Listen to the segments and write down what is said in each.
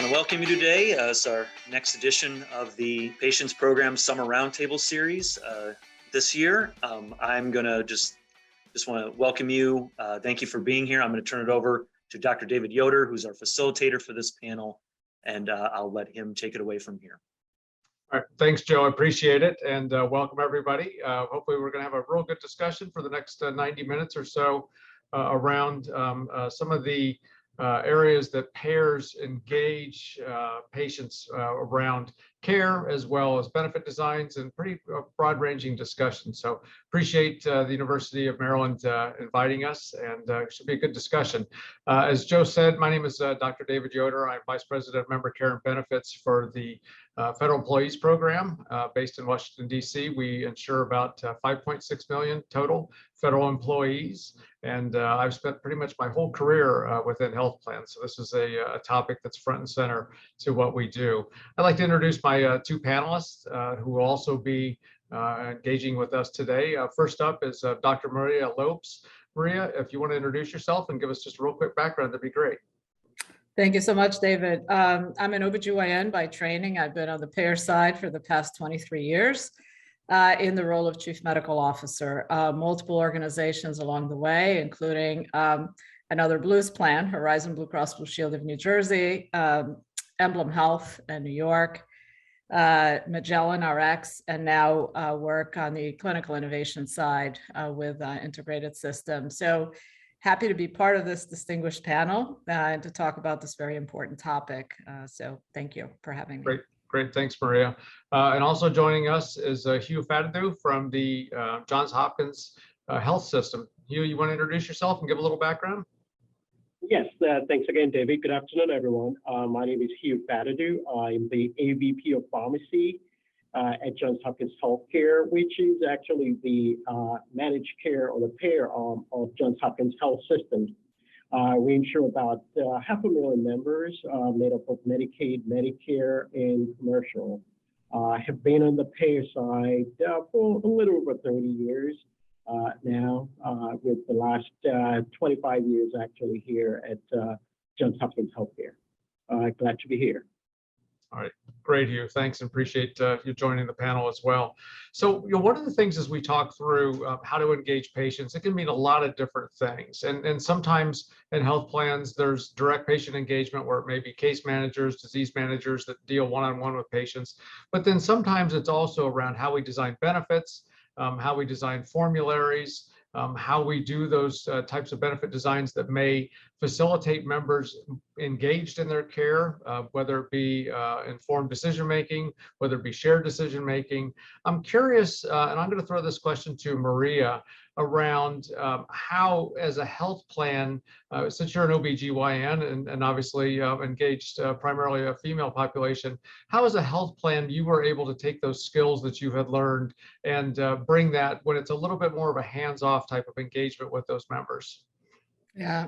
want to welcome you today. It's our next edition of the Patients Program Summer Roundtable Series this year. I'm going to just want to welcome you. Thank you for being here. I'm going to turn it over to Dr. David Yoder, who's our facilitator for this panel, and I'll let him take it away from here. All right, thanks, Joe. I appreciate it, and welcome everybody. Hopefully, we're going to have a real good discussion for the next 90 minutes or so around some of the areas that payers engage patients around care, as well as benefit designs, and pretty broad-ranging discussion. So appreciate the University of Maryland inviting us, and it should be a good discussion. As Joe said, my name is Dr. David Yoder. I'm Vice President of Member Care and Benefits for the Federal Employees Program based in Washington, D.C. We insure about 5.6 million total federal employees, and I've spent pretty much my whole career within health plans. So this is a topic that's front and center to what we do. I'd like to introduce my two panelists who will also be engaging with us today. First up is Dr. Maria Lopes. Maria, if you want to introduce yourself and give us just a real quick background, that'd be great. Thank you so much, David. I'm an OBGYN by training. I've been on the payer side for the past 23 years in the role of Chief Medical Officer. Multiple organizations along the way, including another Blues plan, Horizon Blue Cross Blue Shield of New Jersey, Emblem Health in New York, Magellan RX, and now work on the clinical innovation side with integrated systems. So happy to be part of this distinguished panel and to talk about this very important topic. So thank you for having me. Great. Thanks, Maria. And also joining us is Hugh Fatadu from the Johns Hopkins Health System. Hugh, you want to introduce yourself and give a little background? Yes, thanks again, David. Good afternoon, everyone. My name is Hugh Fatadu. I'm the AVP of Pharmacy at Johns Hopkins Healthcare, which is actually the managed care or the payer arm of Johns Hopkins Health System. We insure about 500,000 members made up of Medicaid, Medicare, and commercial. Have been on the payer side for a little over 30 years now, with the last 25 years actually here at Johns Hopkins Healthcare. Glad to be here. All right, great, Hugh. Thanks, and appreciate you joining the panel as well. So, one of the things as we talk through how to engage patients, it can mean a lot of different things. And sometimes in health plans, there's direct patient engagement where it may be case managers, disease managers that deal one-on-one with patients. But then sometimes it's also around how we design benefits, how we design formularies, how we do those types of benefit designs that may facilitate members engaged in their care, whether it be informed decision-making, whether it be shared decision-making. I'm curious, and I'm going to throw this question to Maria, around how, as a health plan, since you're an OBGYN and obviously engaged primarily a female population, how as a health plan you were able to take those skills that you had learned and bring that when it's a little bit more of a hands-off type of engagement with those members? Yeah,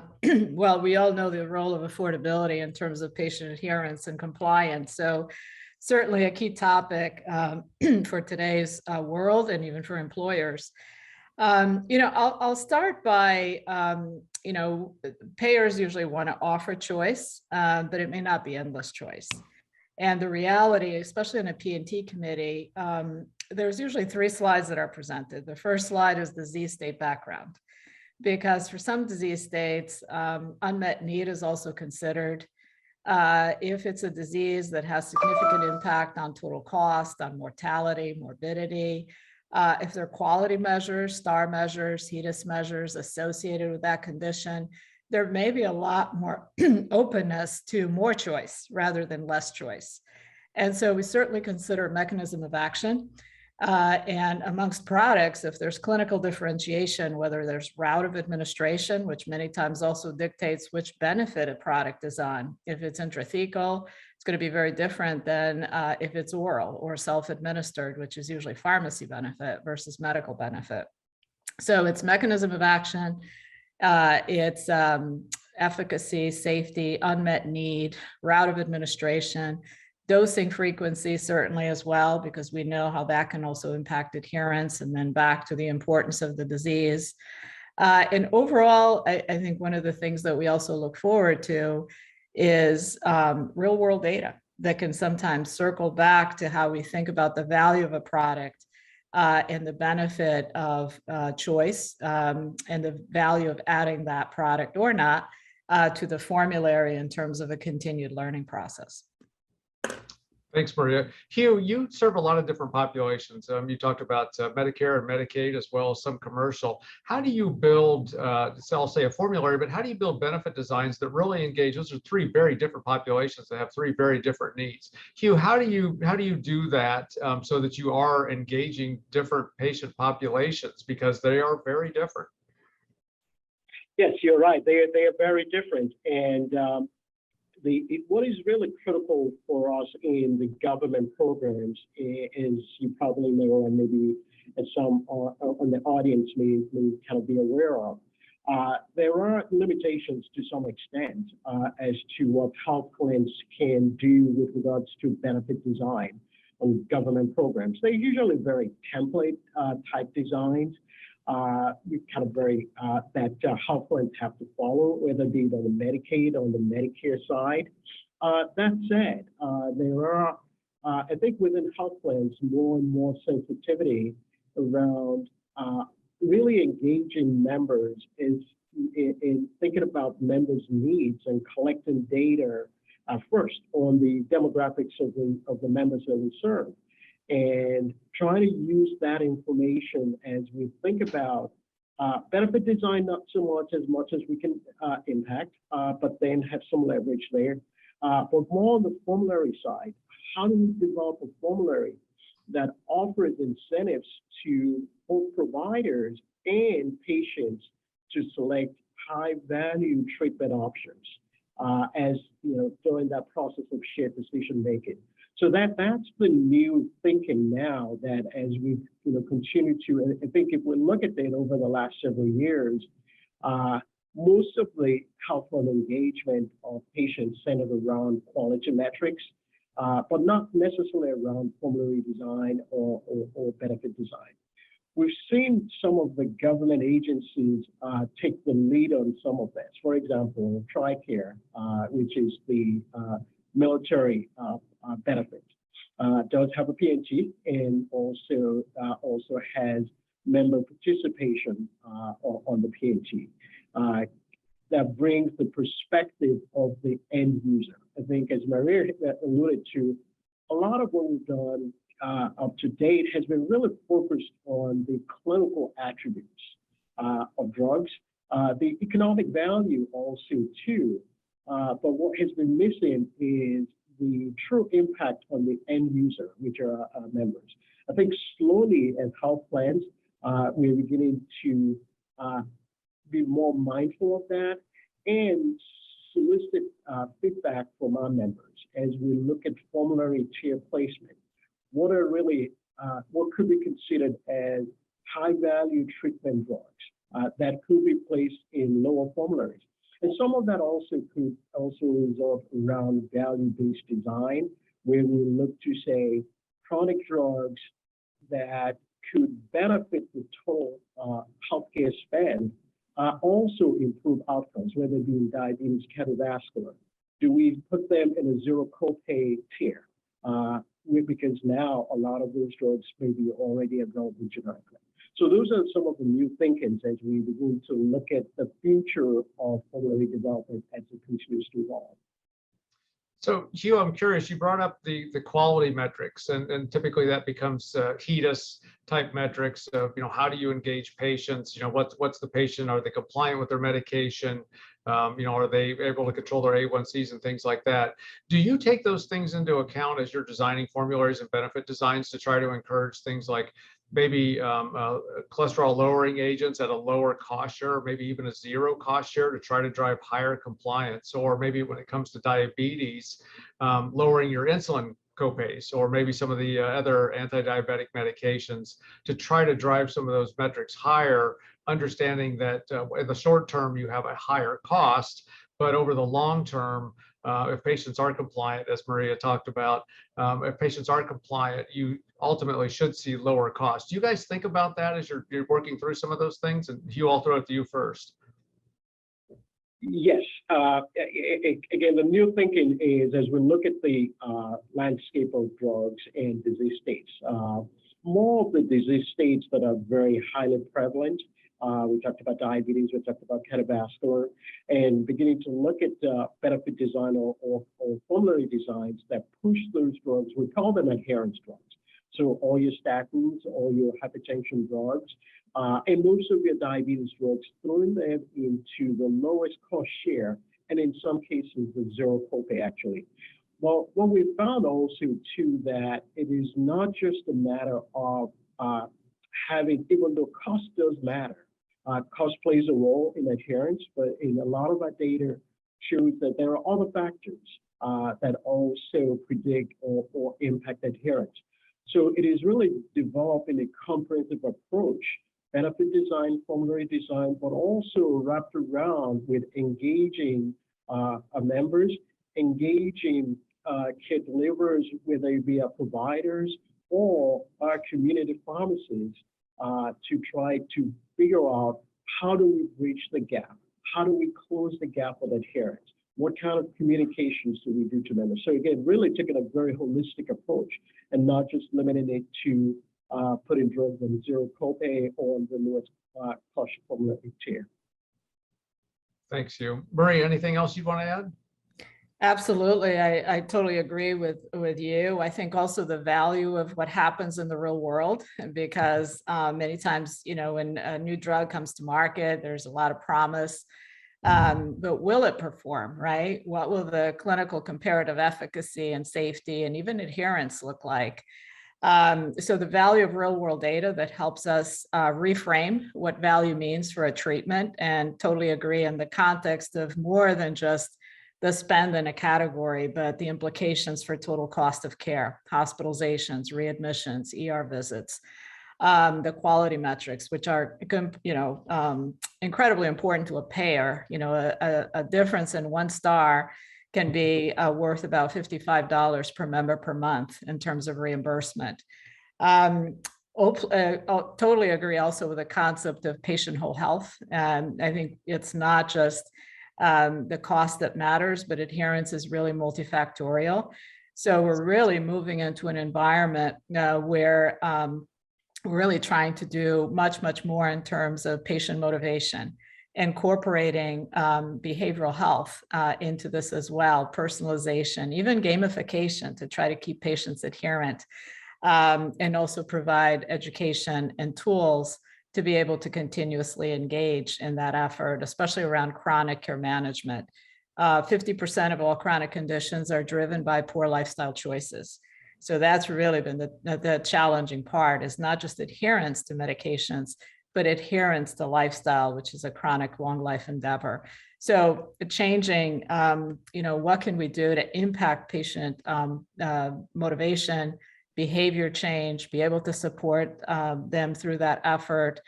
well, we all know the role of affordability in terms of patient adherence and compliance. So certainly a key topic for today's world and even for employers. I'll start by, payers usually want to offer choice, but it may not be endless choice. And the reality, especially in a P&T committee, there's usually 3 slides that are presented. The first slide is the disease state background, because for some disease states, unmet need is also considered. If it's a disease that has significant impact on total cost, on mortality, morbidity, if there are quality measures, STAR measures, HEDIS measures associated with that condition, there may be a lot more openness to more choice rather than less choice. And so we certainly consider mechanism of action. And amongst products, if there's clinical differentiation, whether there's route of administration, which many times also dictates which benefit a product is on. If it's intrathecal, it's going to be very different than if it's oral or self-administered, which is usually pharmacy benefit versus medical benefit. So it's mechanism of action, it's efficacy, safety, unmet need, route of administration, dosing frequency certainly as well, because we know how that can also impact adherence, and then back to the importance of the disease. And overall, I think one of the things that we also look forward to is real world data that can sometimes circle back to how we think about the value of a product and the benefit of choice and the value of adding that product or not to the formulary in terms of a continued learning process. Thanks, Maria. Hugh, you serve a lot of different populations. You talked about Medicare and Medicaid as well as some commercial. How do you build, I'll say a formulary, but how do you build benefit designs that really engage? Those are three very different populations that have three very different needs. Hugh, how do you do that so that you are engaging different patient populations, because they are very different? Yes, you're right. They are very different, and what is really critical for us in the government programs is, you probably know, and maybe some on the audience may kind of be aware of, there are limitations to some extent as to what health plans can do with regards to benefit design on government programs. They're usually very template type designs. Kind of very that health plans have to follow, whether it be on the Medicaid or on the Medicare side. That said, there are, I think, within health plans, more and more sensitivity around really engaging members in thinking about members' needs and collecting data first on the demographics of the members that we serve, and trying to use that information as we think about benefit design, not so much as we can impact, but then have some leverage there. But more on the formulary side, how do we develop a formulary that offers incentives to both providers and patients to select high-value treatment options as during that process of shared decision making? So that's the new thinking now, that as we continue to, I think if we look at it over the last several years, most of the health plan engagement of patients centered around quality metrics, but not necessarily around formulary design or benefit design. We've seen some of the government agencies take the lead on some of this. For example, TRICARE, which is the military benefit, does have a PNT, and also has member participation on the PNT. That brings the perspective of the end user. I think, as Maria alluded to, a lot of what we've done up to date has been really focused on the clinical attributes of drugs, the economic value also too. But what has been missing is the true impact on the end user, which are our members. I think slowly, as health plans, we're beginning to be more mindful of that and solicit feedback from our members as we look at formulary tier placement. What could be considered as high-value treatment drugs that could be placed in lower formularies? And some of that also could result around value-based design, where we look to say chronic drugs that could benefit the total healthcare spend also improve outcomes, whether it be in diabetes, cardiovascular. Do we put them in a zero copay tier? Because now a lot of those drugs may be already available generically. So those are some of the new thinkings as we begin to look at the future of formulary development as it continues to evolve. So Hugh, I'm curious, you brought up the quality metrics, and typically that becomes HEDIS type metrics of, how do you engage patients? What's the patient? Are they compliant with their medication? Are they able to control their A1Cs and things like that? Do you take those things into account as you're designing formularies and benefit designs to try to encourage things like maybe cholesterol lowering agents at a lower cost share, or maybe even a zero cost share to try to drive higher compliance? Or maybe when it comes to diabetes, lowering your insulin copays, or maybe some of the other anti-diabetic medications to try to drive some of those metrics higher, understanding that in the short term you have a higher cost, but over the long term, if patients are compliant, as Maria talked about, if patients are compliant, you ultimately should see lower costs. Do you guys think about that as you're working through some of those things? And Hugh, I'll throw it to you first. Yes. Again, the new thinking is as we look at the landscape of drugs and disease states, more of the disease states that are very highly prevalent. We talked about diabetes, we talked about cardiovascular, and beginning to look at benefit design or formulary designs that push those drugs. We call them adherence drugs. So all your statins, all your hypertension drugs, and most of your diabetes drugs, throwing them into the lowest cost share, and in some cases, the zero copay actually. Well, what we found also too, that it is not just a matter of having, even though cost does matter, cost plays a role in adherence, but in a lot of our data shows that there are other factors that also predict or impact adherence. So it is really developing a comprehensive approach, benefit design, formulary design, but also wrapped around with engaging our members, engaging care deliverers, whether it be our providers or our community pharmacies, to try to figure out how do we bridge the gap? How do we close the gap of adherence? What kind of communications do we do to members? So again, really taking a very holistic approach and not just limiting it to putting drugs on zero copay or on the lowest cost formulary tier. Thanks, Hugh. Marie, anything else you want to add? Absolutely. I totally agree with you. I think also the value of what happens in the real world, because many times, you know, when a new drug comes to market, there's a lot of promise, but will it perform, right? What will the clinical comparative efficacy and safety and even adherence look like? So the value of real world data that helps us reframe what value means for a treatment, and totally agree in the context of more than just the spend in a category, but the implications for total cost of care, hospitalizations, readmissions, ER visits, the quality metrics, which are, you know, incredibly important to a payer. You know, a difference in 1 star can be worth about $55 per member per month in terms of reimbursement. Totally agree also with the concept of patient whole health. And I think it's not just the cost that matters, but adherence is really multifactorial. So we're really moving into an environment where we're really trying to do much more in terms of patient motivation, incorporating behavioral health into this as well, personalization, even gamification to try to keep patients adherent, and also provide education and tools to be able to continuously engage in that effort, especially around chronic care management. 50% of all chronic conditions are driven by poor lifestyle choices. So that's really been the challenging part, is not just adherence to medications, but adherence to lifestyle, which is a chronic long life endeavor. So changing, you know, what can we do to impact patient motivation, behavior change, be able to support them through that effort.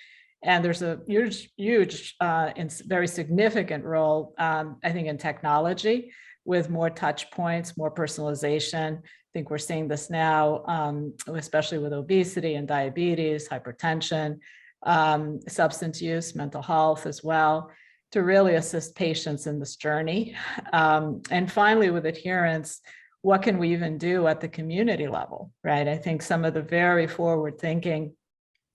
And there's a huge and very significant role, I think, in technology, with more touch points, more personalization. I think we're seeing this now, especially with obesity and diabetes, hypertension, substance use, mental health as well, to really assist patients in this journey. And finally, with adherence, what can we even do at the community level, right? I think some of the very forward-thinking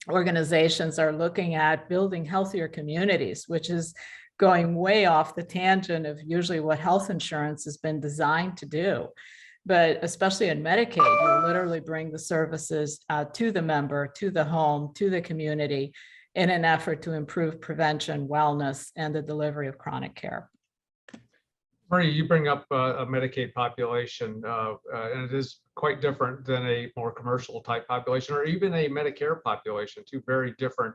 organizations are looking at building healthier communities, which is going way off the tangent of usually what health insurance has been designed to do. But especially in Medicaid, you literally bring the services to the member, to the home, to the community, in an effort to improve prevention, wellness, and the delivery of chronic care. Marie, you bring up a Medicaid population, and it is quite different than a more commercial type population, or even a Medicare population, two very different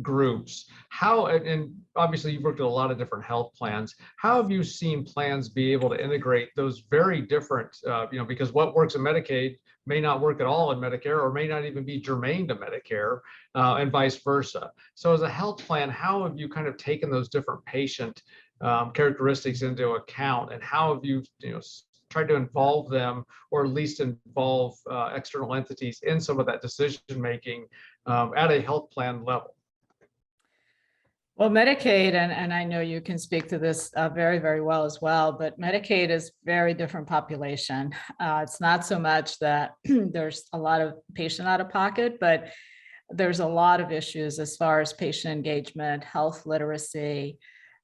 groups. How, and obviously you've worked at a lot of different health plans, how have you seen plans be able to integrate those very different, you know, because what works in Medicaid may not work at all in Medicare, or may not even be germane to Medicare, and vice versa. So as a health plan, how have you kind of taken those different patient characteristics into account, and how have you, tried to involve them, or at least involve external entities in some of that decision making at a health plan level? Well, Medicaid, and I know you can speak to this very, very well as well, but Medicaid is very different population. It's not so much that there's a lot of patient out of pocket, but there's a lot of issues as far as patient engagement, health literacy.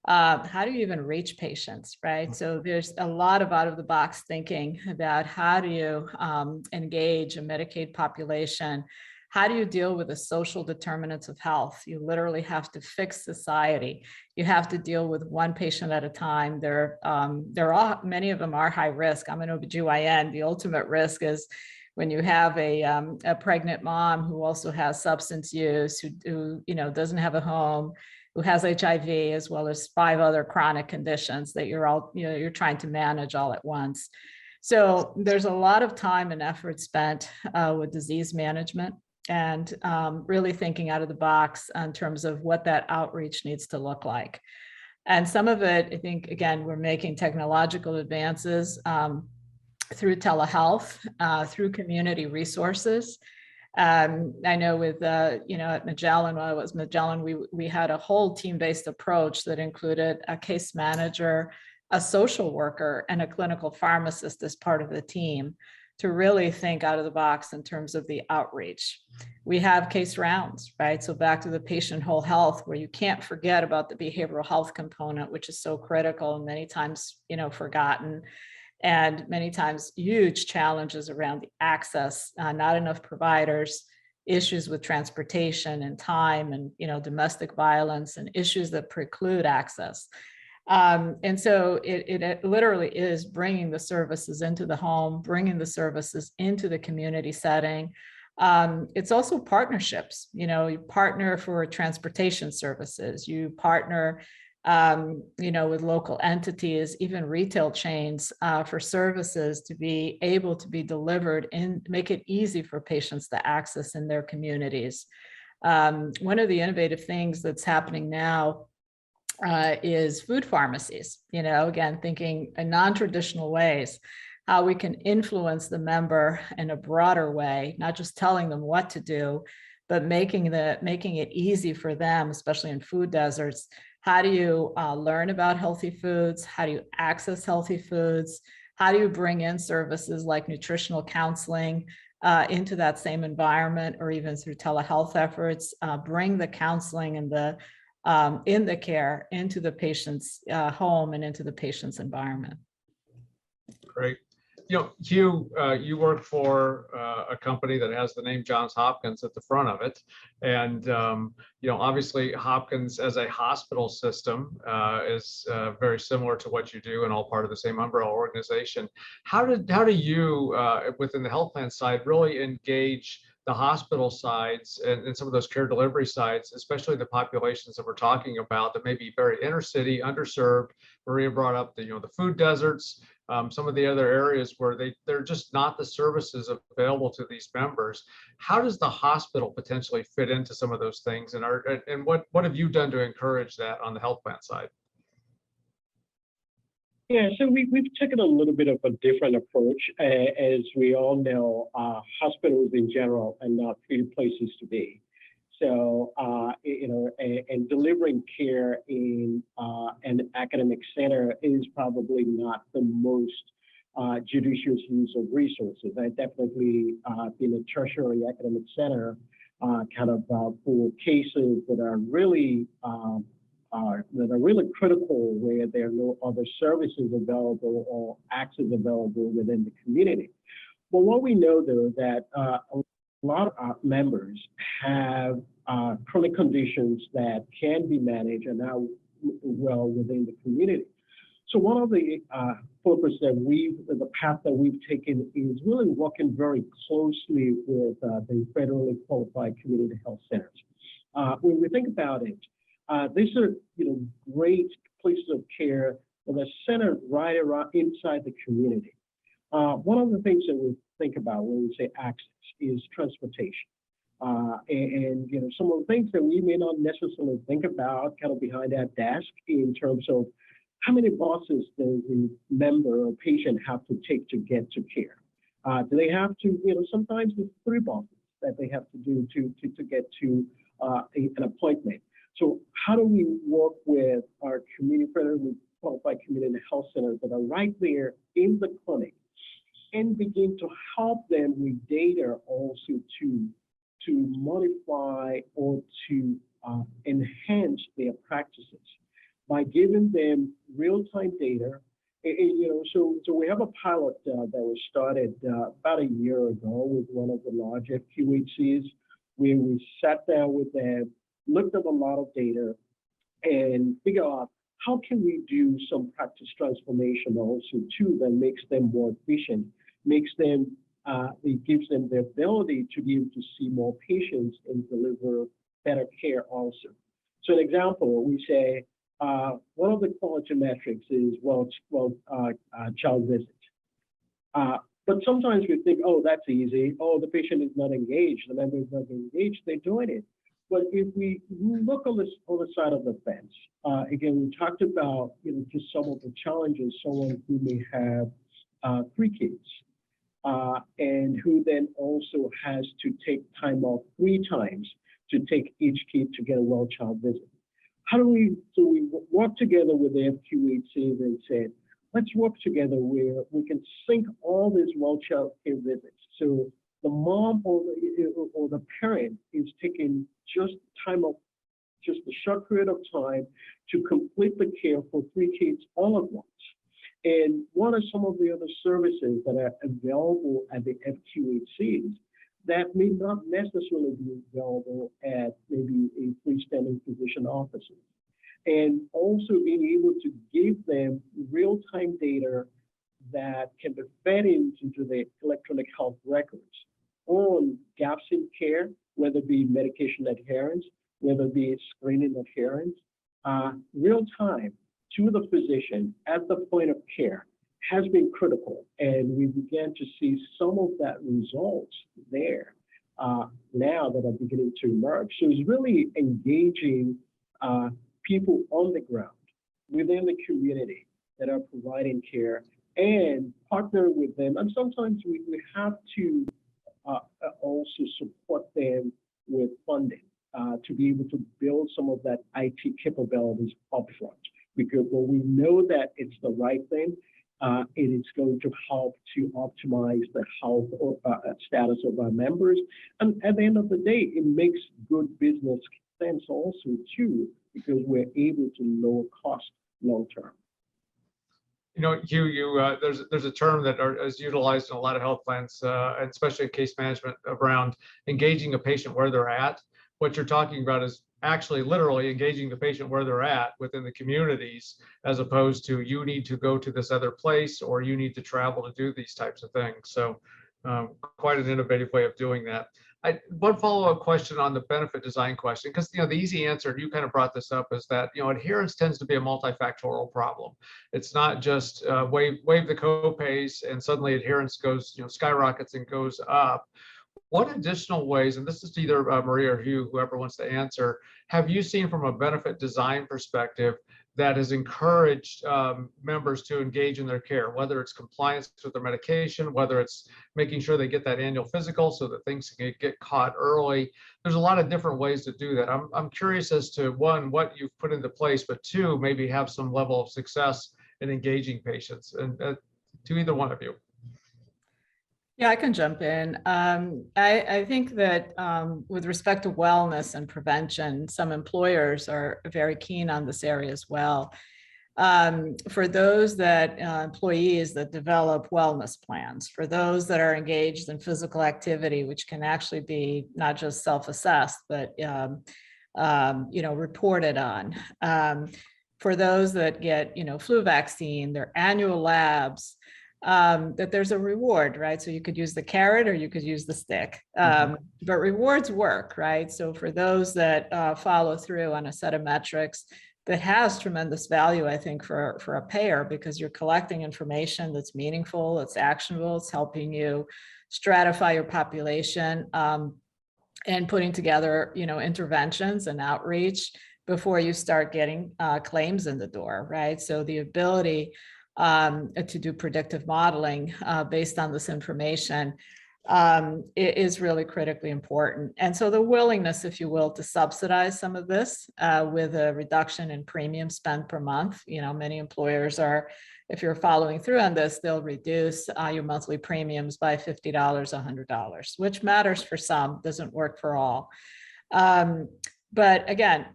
How do you even reach patients, right? So there's a lot of out of the box thinking about how do you engage a Medicaid population. How do you deal with the social determinants of health? You literally have to fix society. You have to deal with one patient at a time. Many of them are high risk. I'm an OBGYN. The ultimate risk is when you have a pregnant mom who also has substance use, who doesn't have a home, who has HIV, as well as 5 other chronic conditions that you're trying to manage all at once. So there's a lot of time and effort spent with disease management and really thinking out of the box in terms of what that outreach needs to look like. And some of it, I think, again, we're making technological advances through telehealth, through community resources. I know with, at Magellan, while I was Magellan, we had a whole team-based approach that included a case manager, a social worker, and a clinical pharmacist as part of the team to really think out of the box in terms of the outreach. We have case rounds, right? So back to the patient whole health, where you can't forget about the behavioral health component, which is so critical and many times, forgotten. And many times huge challenges around the access, not enough providers, issues with transportation and time, and domestic violence and issues that preclude access. And so it literally is bringing the services into the home, bringing the services into the community setting. It's also partnerships. You partner for transportation services, you partner with local entities, even retail chains, for services to be able to be delivered and make it easy for patients to access in their communities. One of the innovative things that's happening now is food pharmacies, again, thinking in non-traditional ways, how we can influence the member in a broader way, not just telling them what to do, but making it easy for them, especially in food deserts. How do you learn about healthy foods? How do you access healthy foods? How do you bring in services like nutritional counseling into that same environment, or even through telehealth efforts, bring the counseling and the in the care into the patient's home and into the patient's environment. Great. Hugh, you work for a company that has the name Johns Hopkins at the front of it. And, obviously Hopkins as a hospital system is very similar to what you do and all part of the same umbrella organization. How do you, within the health plan side, really engage the hospital sides and some of those care delivery sides, especially the populations that we're talking about that may be very inner city, underserved? Maria brought up the food deserts, some of the other areas where they're just not the services available to these members. How does the hospital potentially fit into some of those things? And what have you done to encourage that on the health plan side? Yeah, so we've taken a little bit of a different approach. As we all know, hospitals in general are not pretty places to be. So, and delivering care in an academic center is probably not the most judicious use of resources. I definitely been a tertiary academic center for cases that are really critical, where there are no other services available or access available within the community. But what we know, though, that a lot of our members have chronic conditions that can be managed and are well within the community. So one of the focus the path that we've taken is really working very closely with the federally qualified community health centers. When we think about it, these are great places of care that are centered right around inside the community. One of the things that we think about when we say access is transportation. And some of the things that we may not necessarily think about kind of behind that desk in terms of how many buses does the member or patient have to take to get to care? Do they have to, sometimes it's 3 buses that they have to do to get to an appointment. So how do we work with our community, federally qualified community health centers that are right there in the clinic and begin to help them with data also to modify or to enhance their practices by giving them real-time data. So we have a pilot that was started about a year ago with one of the large FQHCs, where we sat down with them, looked at a lot of data, and figure out how can we do some practice transformation also too that makes them more efficient, it gives them the ability to be able to see more patients and deliver better care also. So an example, we say one of the quality metrics is child visit. But sometimes we think, oh, that's easy. Oh, the patient is not engaged. The member is not engaged. They're doing it. But if we look on the other side of the fence, again, we talked about just some of the challenges. Someone who may have 3 kids and who then also has to take time off 3 times to take each kid to get a well child visit. So we work together with the FQHCs and said, let's work together where we can sync all these well child care visits. So the mom or the parent is taking just time off, just a short period of time to complete the care for 3 kids all at once. And what are some of the other services that are available at the FQHCs that may not necessarily be available at maybe a freestanding physician office? And also being able to give them real-time data that can be fed into the electronic health records on gaps in care, whether it be medication adherence, whether it be screening adherence, real-time to the physician at the point of care has been critical. And we began to see some of that results there now that are beginning to emerge. So it's really engaging people on the ground within the community that are providing care and partner with them. And sometimes we have to also support them with funding to be able to build some of that IT capabilities upfront. Because when we know that it's the right thing, it is going to help to optimize the health or status of our members. And at the end of the day, it makes good business sense also too, because we're able to lower costs long term. Hugh, there's a term that is utilized in a lot of health plans, and especially in case management, around engaging a patient where they're at. What you're talking about is actually literally engaging the patient where they're at within the communities, as opposed to you need to go to this other place or you need to travel to do these types of things. So quite an innovative way of doing that. One follow-up question on the benefit design question, because the easy answer, and you kind of brought this up, is that adherence tends to be a multifactorial problem. It's not just waive the co-pays and suddenly adherence goes skyrockets and goes up. What additional ways, and this is either Maria or Hugh, whoever wants to answer, have you seen from a benefit design perspective that has encouraged members to engage in their care, whether it's compliance with their medication, whether it's making sure they get that annual physical so that things can get caught early? There's a lot of different ways to do that. I'm curious as to, one, what you've put into place, but two, maybe have some level of success in engaging patients, and to either one of you. Yeah, I can jump in. I think that with respect to wellness and prevention, some employers are very keen on this area as well. For those that employees that develop wellness plans, for those that are engaged in physical activity, which can actually be not just self-assessed, but reported on. For those that get flu vaccine, their annual labs, that there's a reward, right? So you could use the carrot or you could use the stick, but rewards work, right? So for those that follow through on a set of metrics, that has tremendous value, I think, for a payer, because you're collecting information that's meaningful, it's actionable, it's helping you stratify your population, and putting together, interventions and outreach before you start getting claims in the door, right? So the ability to do predictive modeling based on this information is really critically important. And so the willingness, if you will, to subsidize some of this with a reduction in premium spend per month. Many employers are, if you're following through on this, they'll reduce your monthly premiums by $50, $100, which matters for some, doesn't work for all. But again,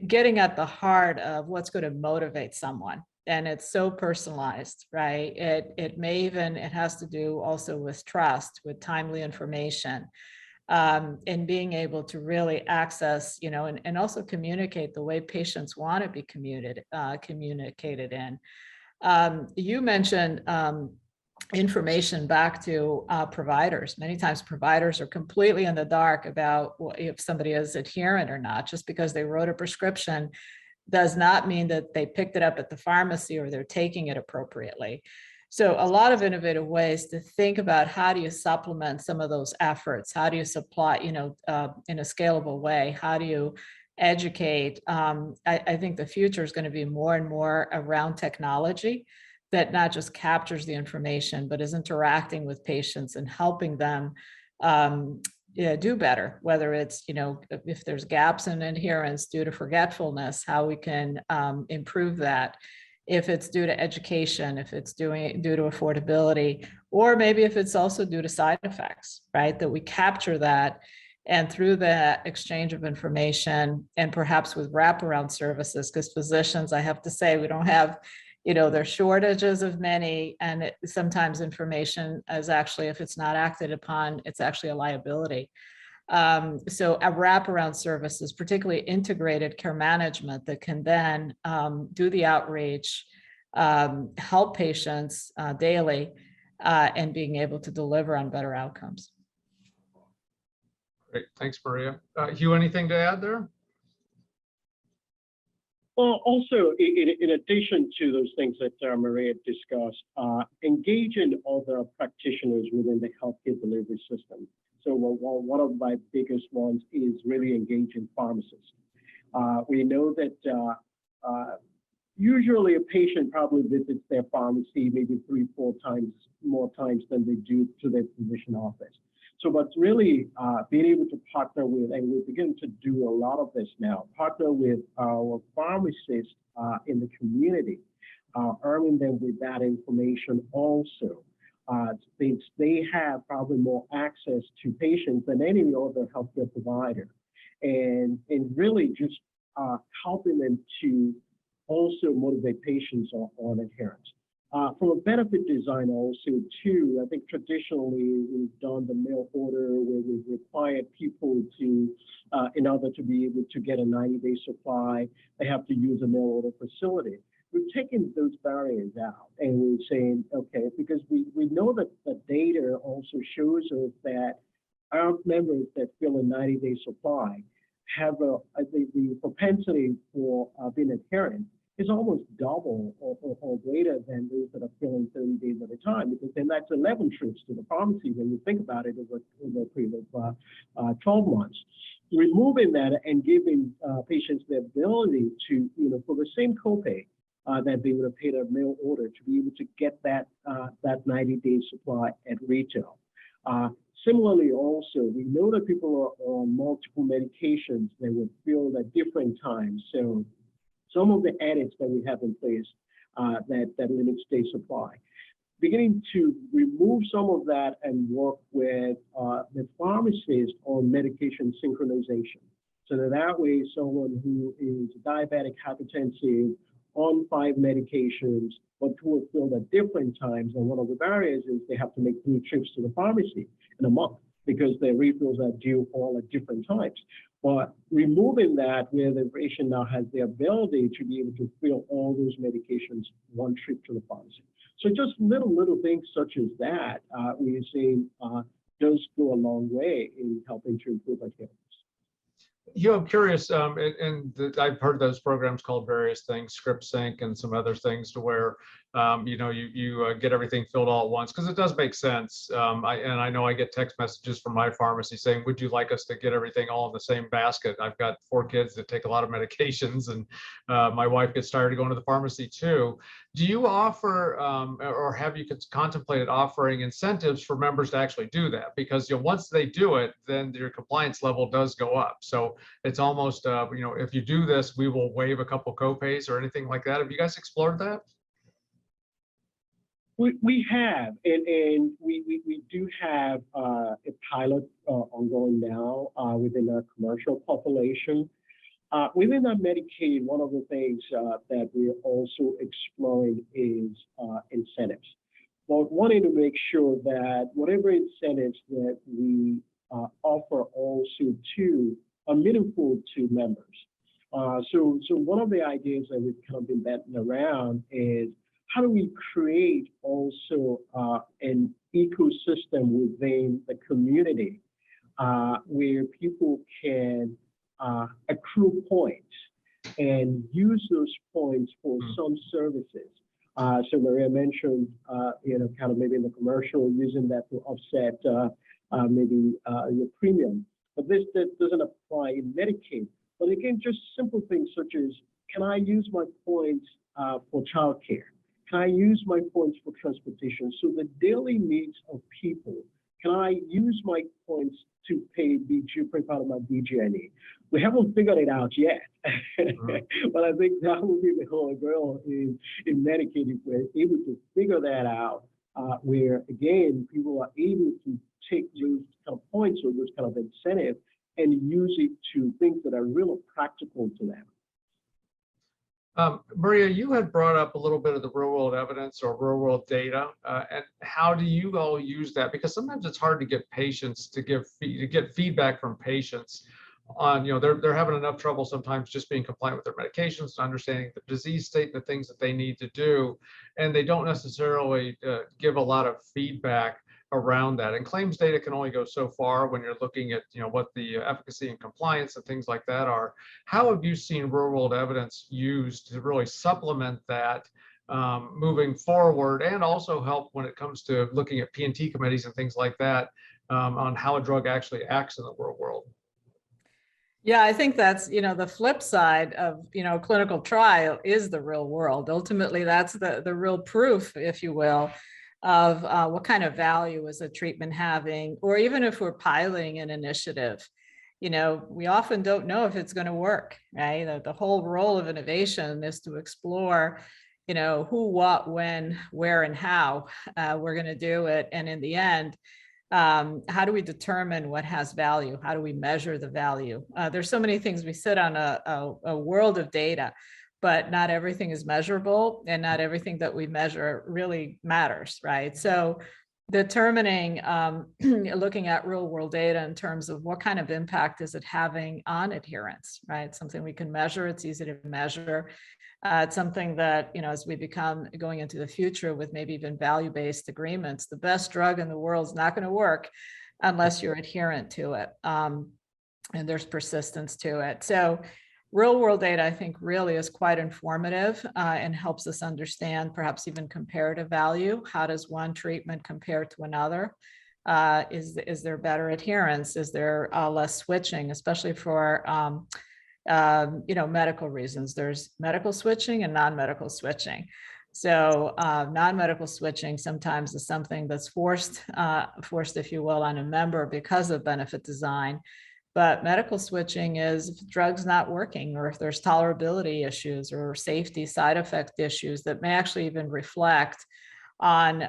getting at the heart of what's going to motivate someone, and it's so personalized, right? It has to do also with trust, with timely information, and being able to really access, and also communicate the way patients want to be communicated in. You mentioned information back to providers. Many times providers are completely in the dark about if somebody is adherent or not. Just because they wrote a prescription does not mean that they picked it up at the pharmacy or they're taking it appropriately. So a lot of innovative ways to think about how do you supplement some of those efforts? How do you supply, in a scalable way? How do you educate? I think the future is going to be more and more around technology that not just captures the information, but is interacting with patients and helping them do better, whether it's, if there's gaps in adherence due to forgetfulness, how we can improve that. If it's due to education, if it's due to affordability, or maybe if it's also due to side effects, right? That we capture that, and through the exchange of information and perhaps with wraparound services, because physicians, I have to say, we don't have, there's shortages of many, and sometimes information is actually, if it's not acted upon, it's actually a liability. So a wraparound services, particularly integrated care management that can then do the outreach, help patients daily, and being able to deliver on better outcomes. Great, thanks, Maria. Hugh, anything to add there? Well, also, in addition to those things that Maria discussed, engaging other practitioners within the healthcare delivery system. So one of my biggest ones is really engaging pharmacists. We know that usually a patient probably visits their pharmacy maybe 3-4 times more times than they do to their physician office. So, but really being able to partner with, and we're beginning to do a lot of this now, partner with our pharmacists in the community, arming them with that information also. They have probably more access to patients than any other healthcare provider, and really just helping them to also motivate patients on adherence. From a benefit design also too, I think traditionally we've done the mail order where we've required people to, in order to be able to get a 90-day supply, they have to use a mail order facility. We're taking those barriers out and we're saying, okay, because we know that the data also shows us that our members that fill a 90-day supply have the propensity for being adherent is almost double or greater than those that are filling 30 days at a time, because then that's 11 trips to the pharmacy when you think about it over a period of 12 months. Removing that and giving patients the ability to, for the same copay that they would have paid a mail order, to be able to get that 90-day supply at retail. Similarly, also, we know that people are on multiple medications they would fill at different times. So some of the edits that we have in place that limits day supply, beginning to remove some of that and work with the pharmacist on medication synchronization. So that way, someone who is diabetic, hypertensive, on 5 medications, but who are filled at different times. And one of the barriers is they have to make 3 trips to the pharmacy in a month because their refills are due all at different times. But removing that, where the patient now has the ability to be able to fill all those medications 1 trip to the pharmacy. So just little things such as that, we are seeing does go a long way in helping to improve adherence. I'm curious, I've heard those programs called various things, Script Sync and some other things, to where you get everything filled all at once, because it does make sense. I know I get text messages from my pharmacy saying, would you like us to get everything all in the same basket? I've got 4 kids that take a lot of medications, and my wife gets tired of going to the pharmacy too. Do you offer, or have you contemplated offering incentives for members to actually do that? Because once they do it, then your compliance level does go up. So it's almost, if you do this, we will waive a couple copays or anything like that. Have you guys explored that? We have, and we do have a pilot ongoing now within our commercial population. Within our Medicaid, one of the things that we're also exploring is incentives. But wanting to make sure that whatever incentives that we offer also to are meaningful to members. So one of the ideas that we've kind of been batting around is, how do we create also an ecosystem within the community where people can accrue points and use those points for some services? So Maria mentioned, kind of maybe in the commercial, using that to offset maybe your premium. But this doesn't apply in Medicaid. But again, just simple things such as, can I use my points for childcare? Can I use my points for transportation? So the daily needs of people, can I use my points to pay part of my BG&E? We haven't figured it out yet, but I think that will be the holy grail in Medicaid, if we're able to figure that out, where again, people are able to take those kind of points or those kind of incentives and use it to things that are really practical to them. Maria, you had brought up a little bit of the real world evidence or real world data, and how do you all use that? Because sometimes it's hard to get patients to get feedback from patients on, they're having enough trouble sometimes just being compliant with their medications, understanding the disease state, the things that they need to do, and they don't necessarily give a lot of feedback around that. And claims data can only go so far when you're looking at what the efficacy and compliance and things like that are. How have you seen real world evidence used to really supplement that moving forward, and also help when it comes to looking at P&T committees and things like that on how a drug actually acts in the real world? Yeah, I think that's, the flip side of, clinical trial is the real world. Ultimately, that's the real proof, if you will, of what kind of value is a treatment having, or even if we're piloting an initiative, we often don't know if it's going to work, right? The whole role of innovation is to explore, who, what, when, where, and how we're going to do it. And in the end, how do we determine what has value? How do we measure the value? There's so many things. We sit on a world of data, but not everything is measurable, and not everything that we measure really matters, right? So determining, looking at real world data in terms of what kind of impact is it having on adherence, right? Something we can measure, it's easy to measure. It's something that, as we become going into the future with maybe even value-based agreements, the best drug in the world is not going to work unless you're adherent to it. And there's persistence to it. So real world data, I think, really is quite informative and helps us understand perhaps even comparative value. How does one treatment compare to another? Is there better adherence? Is there less switching, especially for medical reasons? There's medical switching and non-medical switching. So non-medical switching sometimes is something that's forced, if you will, on a member because of benefit design. But medical switching is if the drug's not working, or if there's tolerability issues or safety side effect issues that may actually even reflect on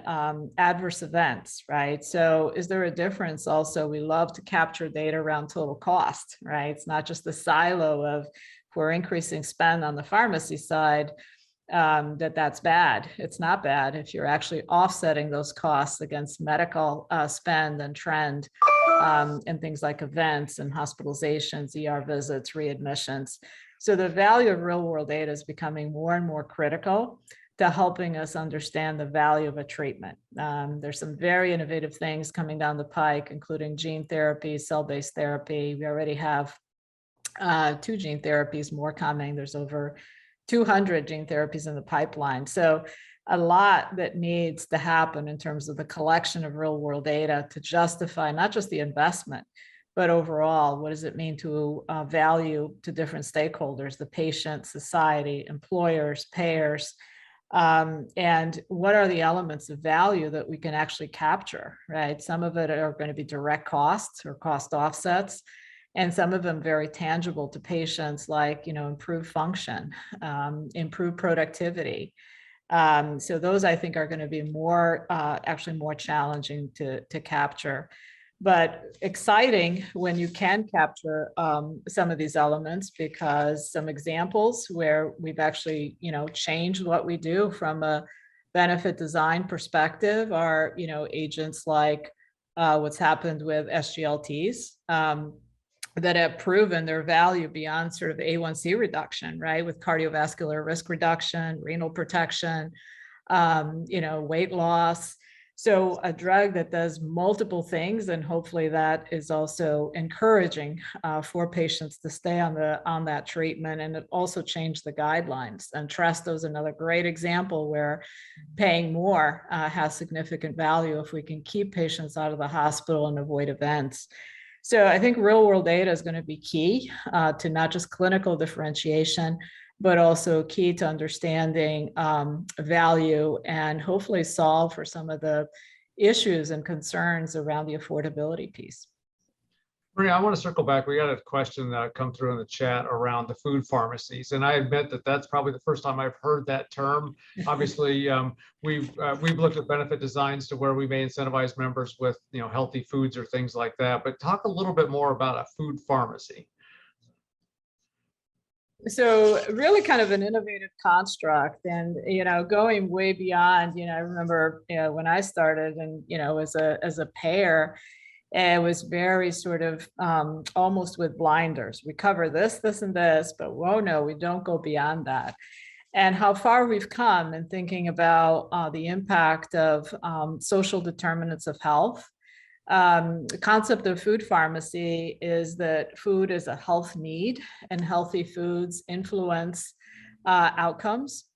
adverse events, right? So is there a difference also? We love to capture data around total cost, right? It's not just the silo of, if we're increasing spend on the pharmacy side, that's bad. It's not bad if you're actually offsetting those costs against medical spend and trend, and things like events and hospitalizations, ER visits, readmissions. So the value of real world data is becoming more and more critical to helping us understand the value of a treatment. There's some very innovative things coming down the pike, including gene therapy, cell-based therapy. We already have 2 gene therapies, more coming. There's over 200 gene therapies in the pipeline. So a lot that needs to happen in terms of the collection of real world data to justify not just the investment, but overall, what does it mean to value to different stakeholders, the patient, society, employers, payers, and what are the elements of value that we can actually capture, right? Some of it are going to be direct costs or cost offsets, and some of them very tangible to patients, like, improved function, improved productivity. So those, I think, are going to be actually more challenging to capture, but exciting when you can capture some of these elements, because some examples where we've actually, changed what we do from a benefit design perspective are, agents like what's happened with SGLTs. That have proven their value beyond sort of A1C reduction, right? With cardiovascular risk reduction, renal protection, weight loss. So a drug that does multiple things, and hopefully that is also encouraging for patients to stay on that treatment, and it also changed the guidelines. And Entresto is another great example where paying more has significant value if we can keep patients out of the hospital and avoid events. So I think real world data is going to be key to not just clinical differentiation, but also key to understanding value and hopefully solve for some of the issues and concerns around the affordability piece. Maria, I want to circle back. We got a question that come through in the chat around the food pharmacies, and I admit that that's probably the first time I've heard that term. Obviously, we've looked at benefit designs to where we may incentivize members with healthy foods or things like that. But talk a little bit more about a food pharmacy. So really kind of an innovative construct, and going way beyond. I remember when I started, and as a payer. It was very sort of almost with blinders. We cover this, this, and this, but whoa, no, we don't go beyond that. And how far we've come in thinking about the impact of social determinants of health. The concept of food pharmacy is that food is a health need, and healthy foods influence outcomes.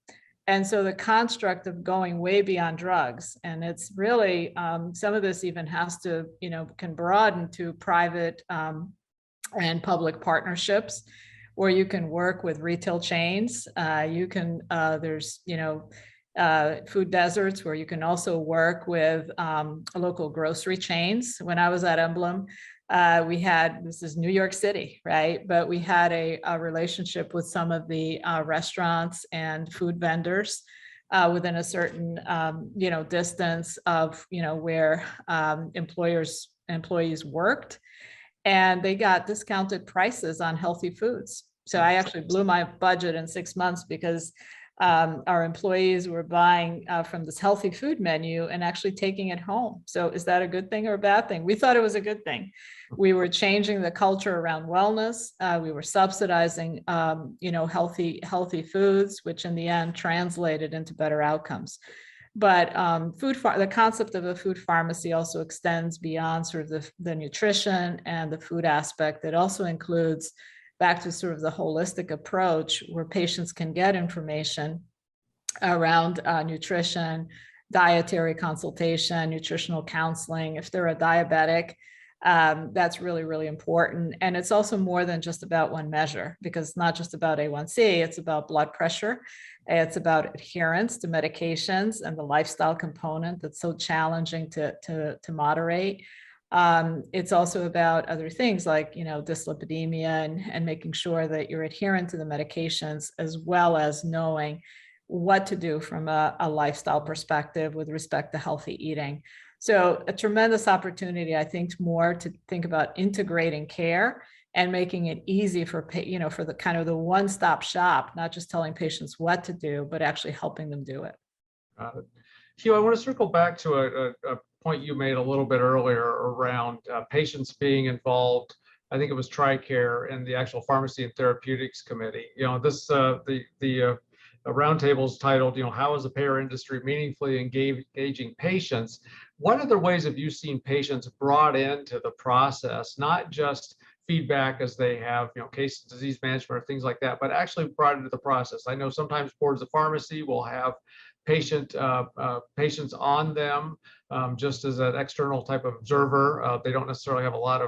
And so the construct of going way beyond drugs, and it's really, some of this even has to, can broaden to private and public partnerships, where you can work with retail chains. There's, food deserts where you can also work with local grocery chains. When I was at Emblem, this is New York City, right? But we had a relationship with some of the restaurants and food vendors within a certain, distance of, where employees worked, and they got discounted prices on healthy foods. So I actually blew my budget in 6 months because our employees were buying from this healthy food menu and actually taking it home. So is that a good thing or a bad thing? We thought it was a good thing. We were changing the culture around wellness. We were subsidizing, healthy foods, which in the end translated into better outcomes. But the concept of a food pharmacy also extends beyond sort of the nutrition and the food aspect. It also includes back to sort of the holistic approach, where patients can get information around nutrition, dietary consultation, nutritional counseling. If they're a diabetic, that's really, really important. And it's also more than just about one measure, because it's not just about A1C, it's about blood pressure. It's about adherence to medications and the lifestyle component that's so challenging to moderate. It's also about other things like, dyslipidemia and making sure that you're adherent to the medications, as well as knowing what to do from a lifestyle perspective with respect to healthy eating. So a tremendous opportunity, I think, more to think about integrating care and making it easy for the kind of the one-stop shop, not just telling patients what to do, but actually helping them do it. Got it. Hugh, I want to circle back to a point you made a little bit earlier around patients being involved. I think it was TRICARE and the actual Pharmacy and Therapeutics Committee. The roundtable is titled, how is the payer industry meaningfully engaging patients? What other ways have you seen patients brought into the process, not just feedback as they have, case disease management or things like that, but actually brought into the process. I know sometimes boards of pharmacy will have patients on them just as an external type of observer. They don't necessarily have a lot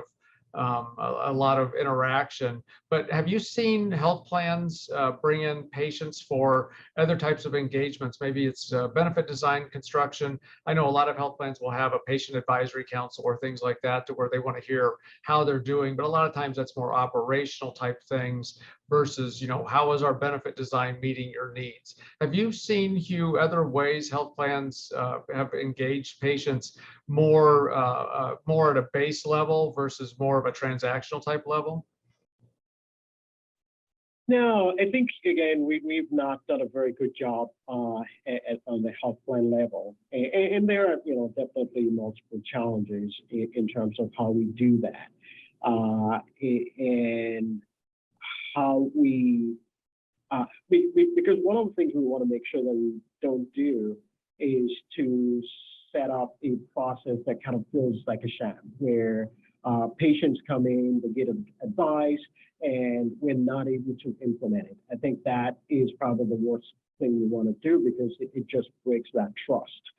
of interaction. But have you seen health plans bring in patients for other types of engagements? Maybe it's benefit design construction. I know a lot of health plans will have a patient advisory council or things like that, to where they want to hear how they're doing. But a lot of times that's more operational type things versus, how is our benefit design meeting your needs? Have you seen, Hugh, other ways health plans have engaged patients more at a base level versus more of a transactional type level? No, I think, again, we've not done a very good job on the health plan level. And there are, definitely multiple challenges in terms of how we do that. And how we, because one of the things we want to make sure that we don't do is to set up a process that kind of feels like a sham, where patients come in, they get advice, and we're not able to implement it. I think that is probably the worst thing we want to do, because it just breaks that trust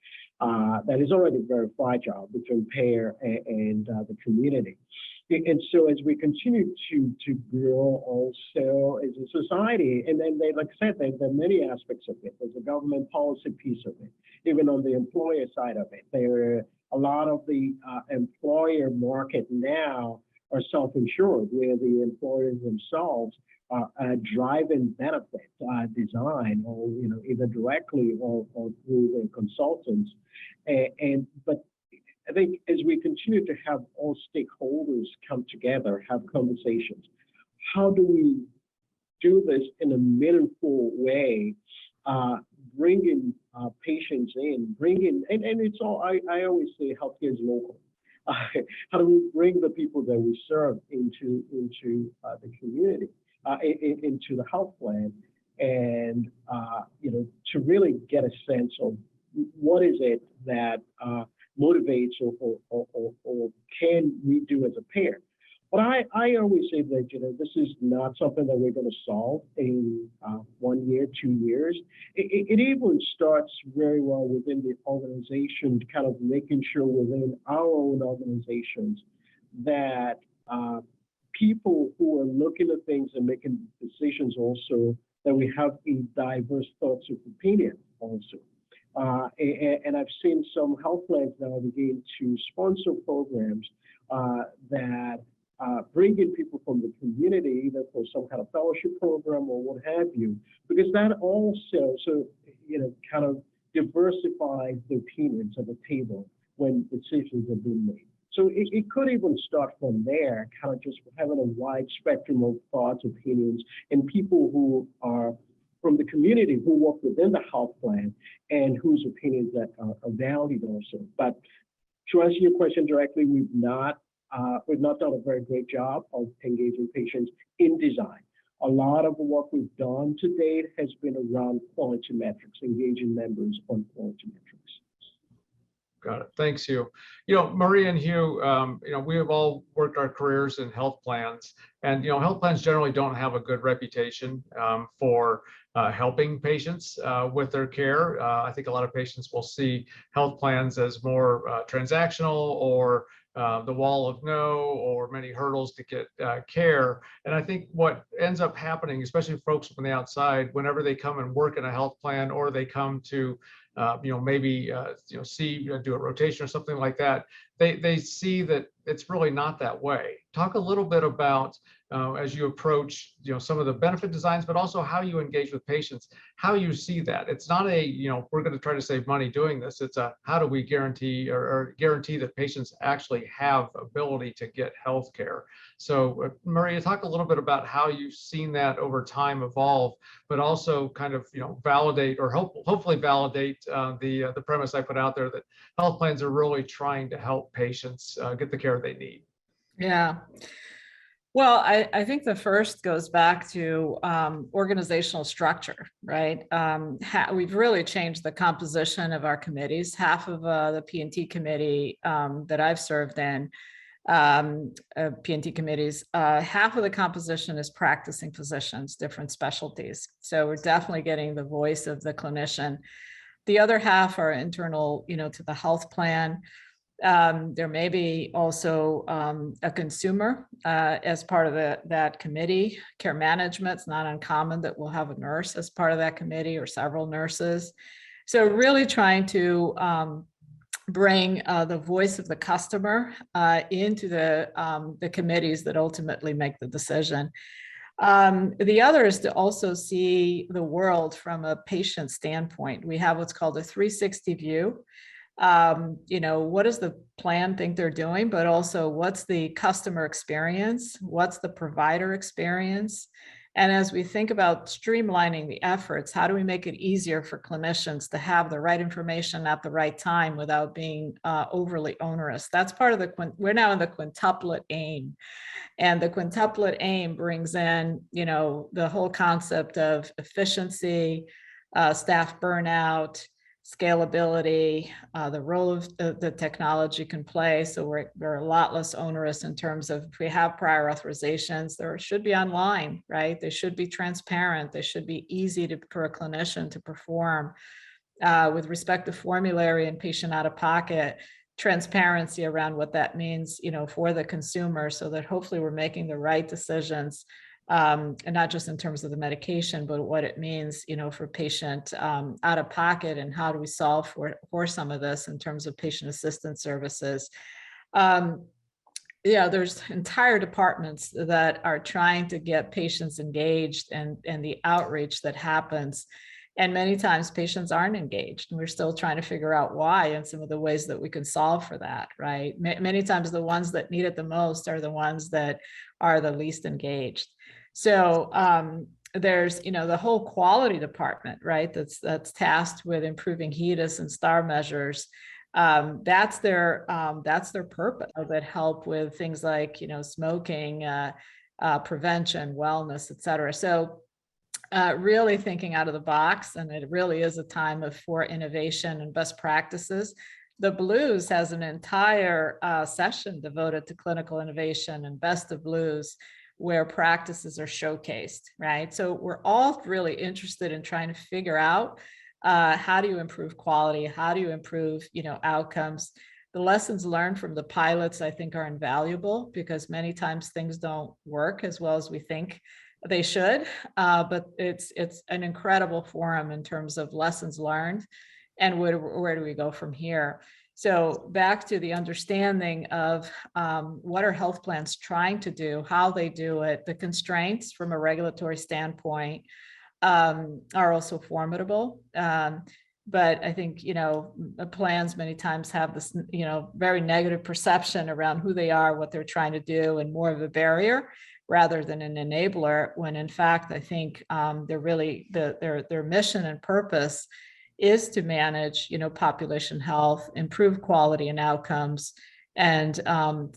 that is already very fragile between payer and the community. And so as we continue to grow also as a society, and then like I said, there are many aspects of it. There's a government policy piece of it. Even on the employer side of it, there are a lot of the employer market now are self-insured, where the employers themselves are driving benefit design, or either directly or through their consultants. But I think as we continue to have all stakeholders come together, have conversations, how do we do this in a meaningful way, bringing patients in, and it's all, I always say healthcare is local. How do we bring the people that we serve into the community, into the health plan, and to really get a sense of what is it that motivates or can we do as a pair. But I always say that this is not something that we're going to solve in 1 year, 2 years. It even starts very well within the organization, kind of making sure within our own organizations that people who are looking at things and making decisions also, that we have a diverse thoughts of opinion also. And I've seen some health plans now begin to sponsor programs that bring in people from the community, either for some kind of fellowship program or what have you, because that also, kind of diversifies the opinions at the table when decisions are being made. So it could even start from there, kind of just having a wide spectrum of thoughts, opinions, and people who are from the community who work within the health plan and whose opinions that are valued also. But to answer your question directly, we've not done a very great job of engaging patients in design. A lot of the work we've done to date has been around quality metrics, engaging members on quality metrics. Got it. Thanks, Hugh. Maria and Hugh, we have all worked our careers in health plans, and health plans generally don't have a good reputation for helping patients with their care. I think a lot of patients will see health plans as more transactional, or the wall of no, or many hurdles to get care. And I think what ends up happening, especially folks from the outside, whenever they come and work in a health plan, or they come to maybe do a rotation or something like that, they see that it's really not that way. Talk a little bit about as you approach some of the benefit designs, but also how you engage with patients, how you see that. It's not a we're going to try to save money doing this. It's a how do we guarantee or guarantee that patients actually have ability to get health care. So Maria, talk a little bit about how you've seen that over time evolve, but also kind of validate, or hopefully validate the premise I put out there, that health plans are really trying to help patients get the care they need. Yeah. Well, I think the first goes back to organizational structure, right? We've really changed the composition of our committees. Half of the P&T committee that I've served in P&T committees, half of the composition is practicing physicians, different specialties. So we're definitely getting the voice of the clinician. The other half are internal, to the health plan. There may be also a consumer as part of that committee. Care management, it's not uncommon that we'll have a nurse as part of that committee or several nurses. So really trying to bring the voice of the customer into the committees that ultimately make the decision. The other is to also see the world from a patient standpoint. We have what's called a 360 view. What does the plan think they're doing, but also what's the customer experience? What's the provider experience? And as we think about streamlining the efforts, how do we make it easier for clinicians to have the right information at the right time without being overly onerous? That's part of we're now in the quintuplet aim. And the quintuplet aim brings in, the whole concept of efficiency, staff burnout, scalability, the role of the technology can play. So we're a lot less onerous in terms of if we have prior authorizations, there should be online, right? They should be transparent. They should be easy for a clinician to perform. With respect to formulary and patient out of pocket, transparency around what that means, for the consumer, so that hopefully we're making the right decisions. And not just in terms of the medication, but what it means, for patient out of pocket, and how do we solve for some of this in terms of patient assistance services. There's entire departments that are trying to get patients engaged, and the outreach that happens. And many times patients aren't engaged, and we're still trying to figure out why and some of the ways that we can solve for that, right? Many times the ones that need it the most are the ones that are the least engaged. So there's, the whole quality department, right? That's tasked with improving HEDIS and STAR measures. That's their purpose, that help with things like, smoking, prevention, wellness, et cetera. So really thinking out of the box, and it really is a time for innovation and best practices. The Blues has an entire session devoted to clinical innovation and best of Blues, where practices are showcased, right? So we're all really interested in trying to figure out how do you improve quality? How do you improve, outcomes? The lessons learned from the pilots, I think, are invaluable, because many times things don't work as well as we think they should, but it's an incredible forum in terms of lessons learned and where do we go from here. So back to the understanding of what are health plans trying to do, how they do it, the constraints from a regulatory standpoint are also formidable. But I think, plans many times have this, very negative perception around who they are, what they're trying to do, and more of a barrier rather than an enabler, when in fact, I think they're really, their mission and purpose is to manage, population health, improve quality and outcomes. And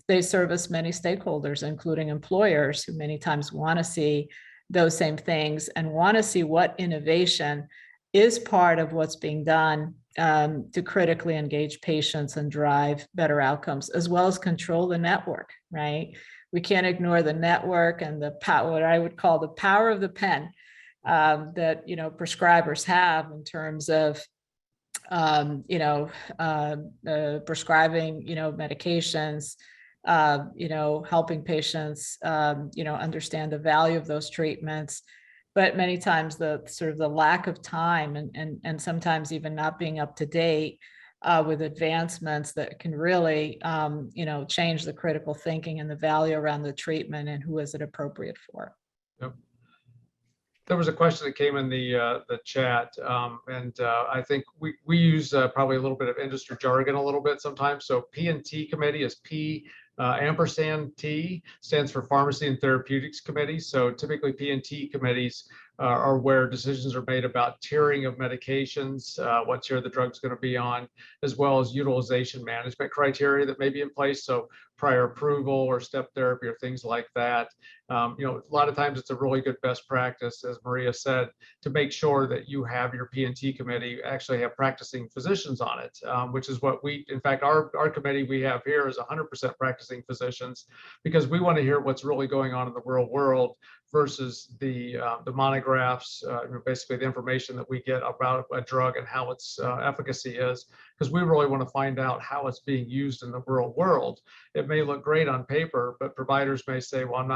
they service many stakeholders, including employers, who many times want to see those same things and want to see what innovation is part of what's being done to critically engage patients and drive better outcomes, as well as control the network, right? We can't ignore the network and the power, what I would call the power of the pen, that prescribers have in terms of prescribing medications, helping patients understand the value of those treatments, but many times the sort of the lack of time and sometimes even not being up to date with advancements that can really change the critical thinking and the value around the treatment and who is it appropriate for. Yep. There was a question that came in the chat, and I think we use probably a little bit of industry jargon a little bit sometimes. So P&T committee is P ampersand T, stands for Pharmacy and Therapeutics Committee. So typically P&T committees are where decisions are made about tiering of medications, what tier the drug's going to be on, as well as utilization management criteria that may be in place. So prior approval or step therapy or things like that. A lot of times it's a really good best practice, as Maria said, to make sure that you have your P&T committee actually have practicing physicians on it, which is what in fact, our committee we have here is 100% practicing physicians, because we want to hear what's really going on in the real world versus the monographs, basically the information that we get about a drug and how its efficacy is, because we really want to find out how it's being used in the real world. It may look great on paper, but providers may say, well, I'm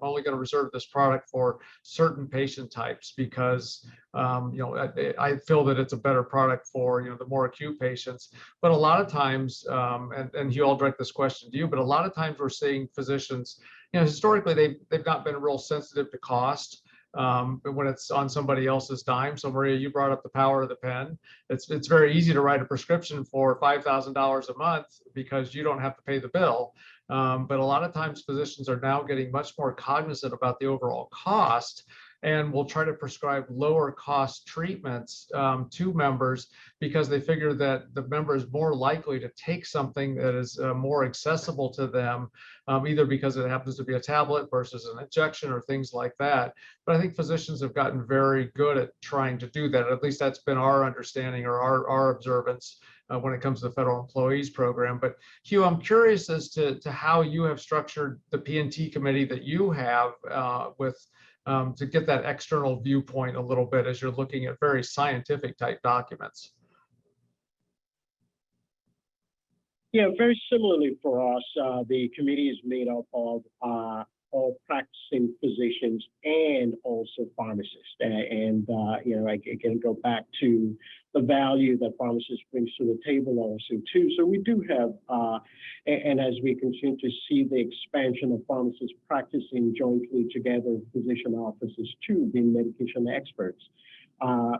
only going to reserve this product for certain patient types because I feel that it's a better product for the more acute patients. But a lot of times, and Hugh, I'll direct this question to you, but a lot of times we're seeing physicians, historically they've not been real sensitive to cost. When it's on somebody else's dime. So Maria, you brought up the power of the pen. It's very easy to write a prescription for $5,000 a month because you don't have to pay the bill. But a lot of times physicians are now getting much more cognizant about the overall cost, and will try to prescribe lower cost treatments to members because they figure that the member is more likely to take something that is more accessible to them, either because it happens to be a tablet versus an injection or things like that. But I think physicians have gotten very good at trying to do that. At least that's been our understanding or our observance when it comes to the federal employees program. But Hugh, I'm curious as to how you have structured the P&T committee that you have to get that external viewpoint a little bit as you're looking at very scientific type documents. Yeah, very similarly for us, the committee is made up of all practicing physicians and also pharmacists. I can go back to the value that pharmacists brings to the table also too. So we do have, and as we continue to see the expansion of pharmacists practicing jointly together with physician offices too, being medication experts,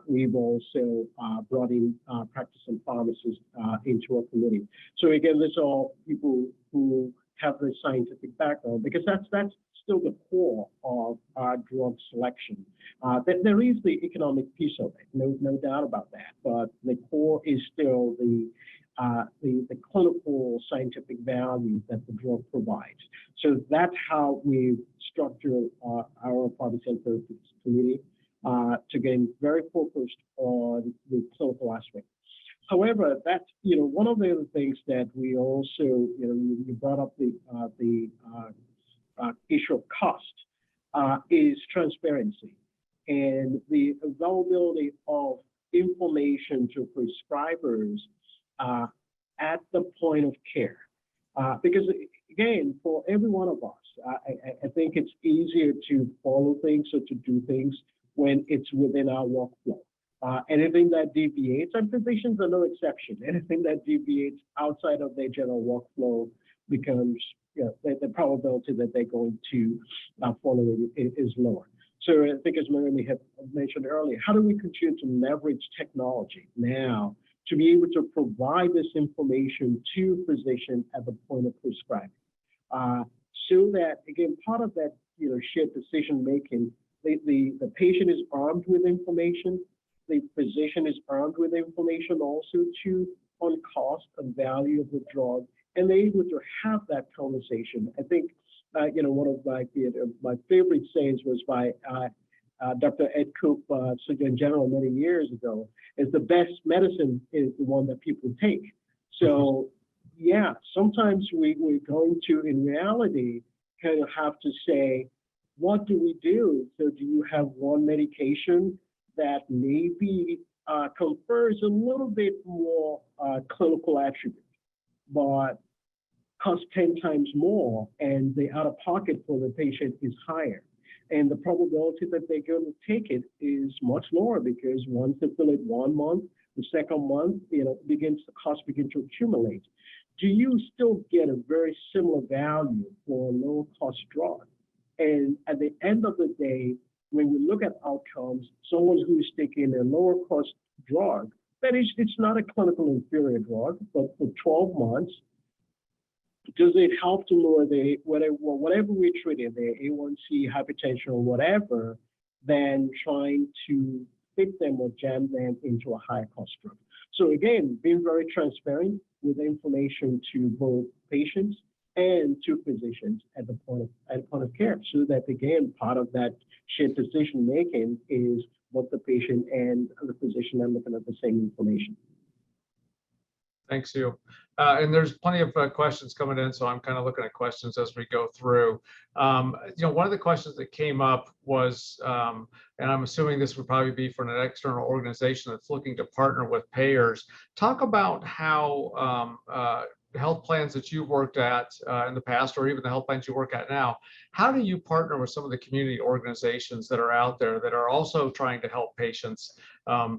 we've also brought in practicing pharmacists into our committee. So again, these are all people who have the scientific background, because that's still the core of our drug selection. There is the economic piece of it, no doubt about that, but the core is still the clinical scientific value that the drug provides. So that's how we structure our pharmacy and therapeutics committee to get very focused on the clinical aspect. However, that's one of the other things that we also you brought up the issue of cost is transparency and the availability of information to prescribers at the point of care. Because again, for every one of us, I think it's easier to follow things or to do things when it's within our workflow. Anything that deviates, and physicians are no exception, anything that deviates outside of their general workflow becomes, the probability that they're going to follow it is lower. So I think, as Maria had mentioned earlier, how do we continue to leverage technology now to be able to provide this information to physicians at the point of prescribing? So that, again, part of that shared decision making, the patient is armed with information, the physician is armed with information also too on cost and value of the drug, and they're able to have that conversation. I think one of my favorite sayings was by Dr. Ed Coop, Surgeon General, many years ago, is the best medicine is the one that people take. So yeah, sometimes we're going to, in reality, kind of have to say, what do we do? So do you have one medication that maybe confers a little bit more clinical attribute, but costs 10 times more, and the out-of-pocket for the patient is higher, and the probability that they're going to take it is much lower, because once they fill it 1 month, the second month, the costs begin to accumulate. Do you still get a very similar value for a low-cost drug? And at the end of the day, when we look at outcomes, someone who's taking a lower cost drug, that is, it's not a clinical inferior drug, but for 12 months, does it help to lower the whatever we treat it, the A1C, hypertension, or whatever? than trying to fit them or jam them into a higher cost structure. So again, being very transparent with information to both patients and to physicians at the point of care, so that again, part of that shared decision making is both the patient and the physician are looking at the same information. Thanks, Hugh. And there's plenty of questions coming in, so I'm kind of looking at questions as we go through. One of the questions that came up was, and I'm assuming this would probably be for an external organization that's looking to partner with payers. Talk about how health plans that you've worked at in the past, or even the health plans you work at now, how do you partner with some of the community organizations that are out there that are also trying to help patients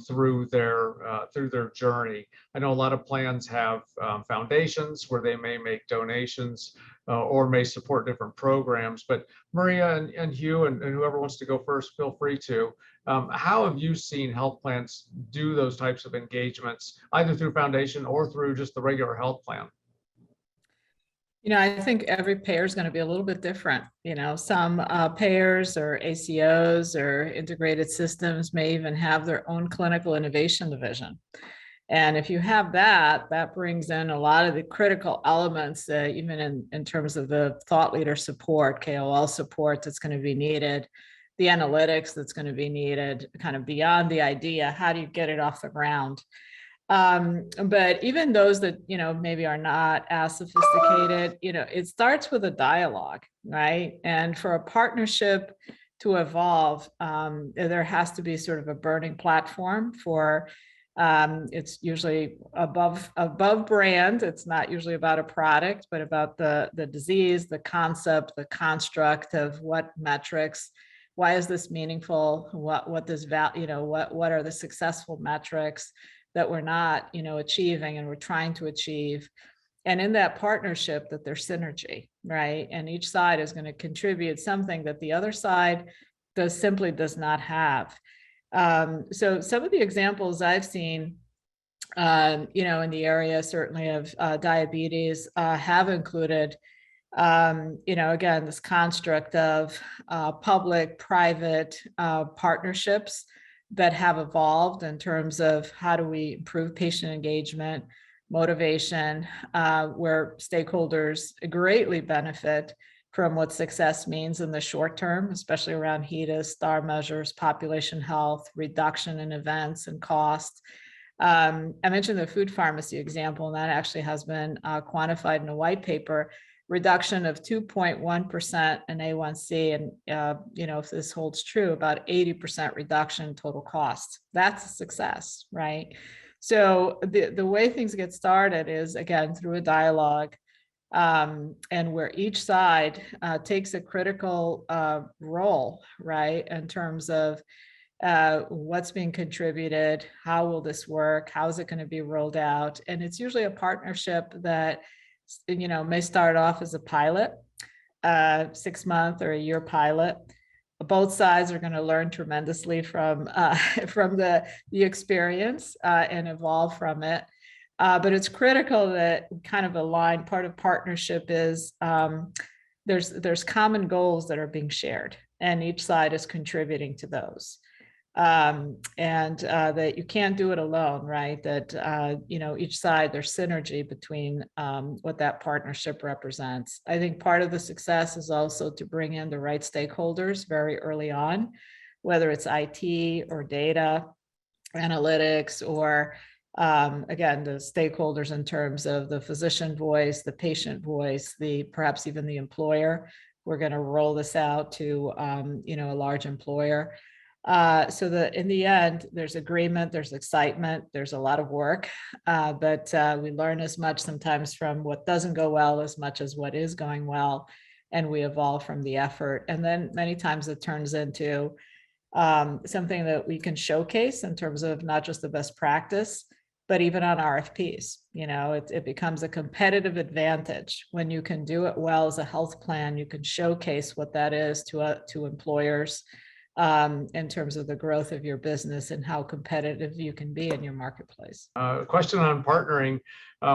through their journey? I know a lot of plans have foundations where they may make donations or may support different programs. But Maria and Hugh and whoever wants to go first, feel free to. How have you seen health plans do those types of engagements, either through foundation or through just the regular health plan? I think every payer is going to be a little bit different. Some payers or ACOs or integrated systems may even have their own clinical innovation division. And if you have that, that brings in a lot of the critical elements, even in terms of the thought leader support, KOL support that's going to be needed, the analytics that's going to be needed, kind of beyond the idea, how do you get it off the ground? But even those that, maybe are not as sophisticated, it starts with a dialogue, right? And for a partnership to evolve, there has to be sort of a burning platform for, it's usually above brand. It's not usually about a product, but about the disease, the concept, the construct of what metrics, why is this meaningful? What does what are the successful metrics that we're not, achieving and we're trying to achieve. And in that partnership, that there's synergy, right? And each side is going to contribute something that the other side simply does not have. So some of the examples I've seen, in the area certainly of diabetes have included, again, this construct of public-private partnerships that have evolved in terms of how do we improve patient engagement, motivation, where stakeholders greatly benefit from what success means in the short term, especially around HEDIS, STAR measures, population health, reduction in events and cost. I mentioned the food pharmacy example, and that actually has been quantified in a white paper, reduction of 2.1% in A1C. And, if this holds true, about 80% reduction in total costs. That's a success, right? So the way things get started is, again, through a dialogue, and where each side takes a critical role, right, in terms of what's being contributed, how will this work, how is it going to be rolled out. And it's usually a partnership that may start off as a pilot, 6-month or a year pilot. Both sides are going to learn tremendously from the experience and evolve from it. But it's critical that kind of align. Part of partnership is there's common goals that are being shared, and each side is contributing to those. And that you can't do it alone, right? That, each side, there's synergy between what that partnership represents. I think part of the success is also to bring in the right stakeholders very early on, whether it's IT or data analytics, or again, the stakeholders in terms of the physician voice, the patient voice, perhaps even the employer. We're going to roll this out to, a large employer. So that in the end, there's agreement, there's excitement, there's a lot of work, but we learn as much sometimes from what doesn't go well as much as what is going well, and we evolve from the effort. And then many times it turns into something that we can showcase in terms of not just the best practice, but even on RFPs. It becomes a competitive advantage when you can do it well as a health plan. You can showcase what that is to employers. in terms of the growth of your business and how competitive you can be in your marketplace. Question on partnering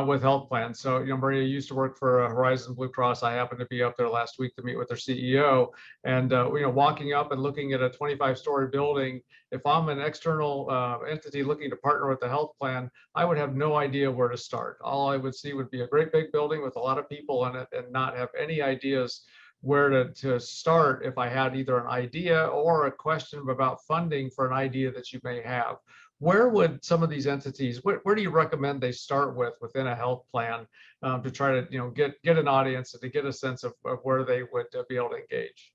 with health plans. So, Maria used to work for Horizon Blue Cross. I happened to be up there last week to meet with their CEO, and walking up and looking at a 25-story building. If I'm an external entity looking to partner with the health plan, I would have no idea where to start. All I would see would be a great big building with a lot of people in it, and not have any ideas where to start if I had either an idea or a question about funding for an idea that you may have. Where would some of these entities, where do you recommend they start with within a health plan to try to get an audience and to get a sense of where they would be able to engage?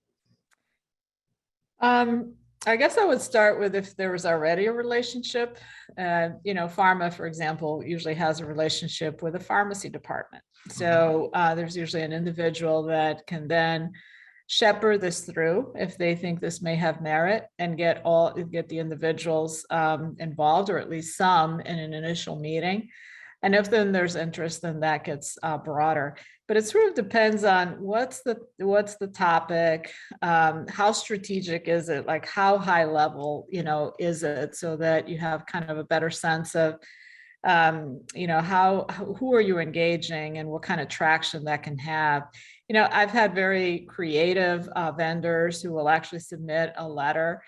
I guess I would start with if there was already a relationship. Pharma, for example, usually has a relationship with a pharmacy department. So there's usually an individual that can then shepherd this through if they think this may have merit, and get the individuals involved, or at least some, in an initial meeting. And if then there's interest, then that gets broader. But it sort of depends on what's the topic, how strategic is it, like how high level, is it, so that you have kind of a better sense of, who are you engaging and what kind of traction that can have. I've had very creative vendors who will actually submit a letter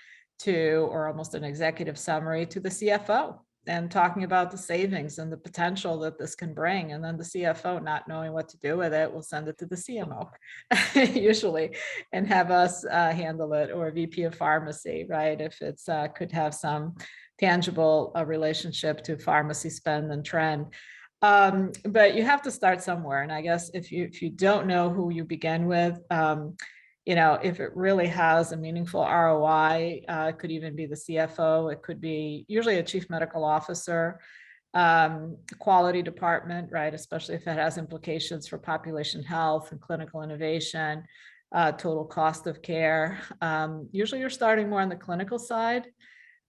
or almost an executive summary to the CFO, and talking about the savings and the potential that this can bring. And then the CFO, not knowing what to do with it, will send it to the CMO usually, and have us handle it, or a VP of pharmacy, right? If it's could have some tangible relationship to pharmacy spend and trend. But you have to start somewhere. And I guess if you don't know who you begin with, if it really has a meaningful ROI, it could even be the CFO. It could be usually a chief medical officer, quality department, right? Especially if it has implications for population health and clinical innovation, total cost of care. Usually you're starting more on the clinical side.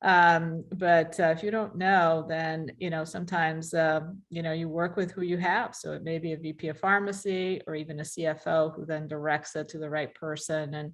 But if you don't know, then, sometimes, you work with who you have. So it may be a VP of pharmacy, or even a CFO, who then directs it to the right person, and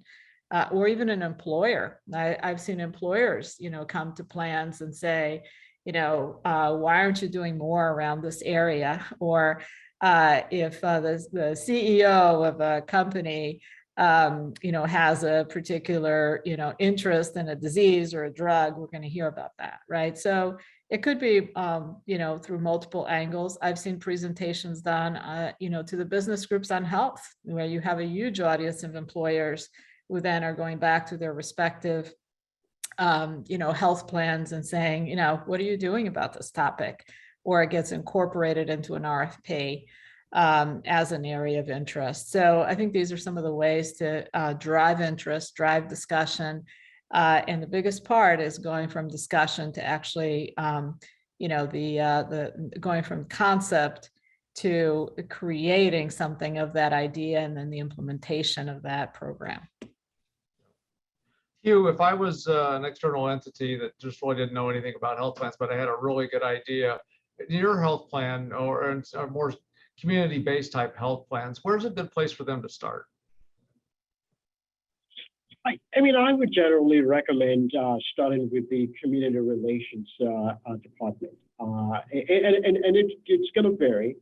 or even an employer. I've seen employers, come to plans and say, why aren't you doing more around this area? Or if the CEO of a company has a particular, interest in a disease or a drug, we're going to hear about that, right? So it could be, through multiple angles. I've seen presentations done, to the business groups on health, where you have a huge audience of employers who then are going back to their respective, health plans and saying, what are you doing about this topic? Or it gets incorporated into an RFP. As an area of interest. So I think these are some of the ways to drive interest, drive discussion. And the biggest part is going from discussion to actually, going from concept to creating something of that idea, and then the implementation of that program. Hugh, if I was an external entity that just really didn't know anything about health plans, but I had a really good idea, in your health plan, or more community-based type health plans, where's a good place for them to start? I would generally recommend starting with the community relations department. And it's going to vary.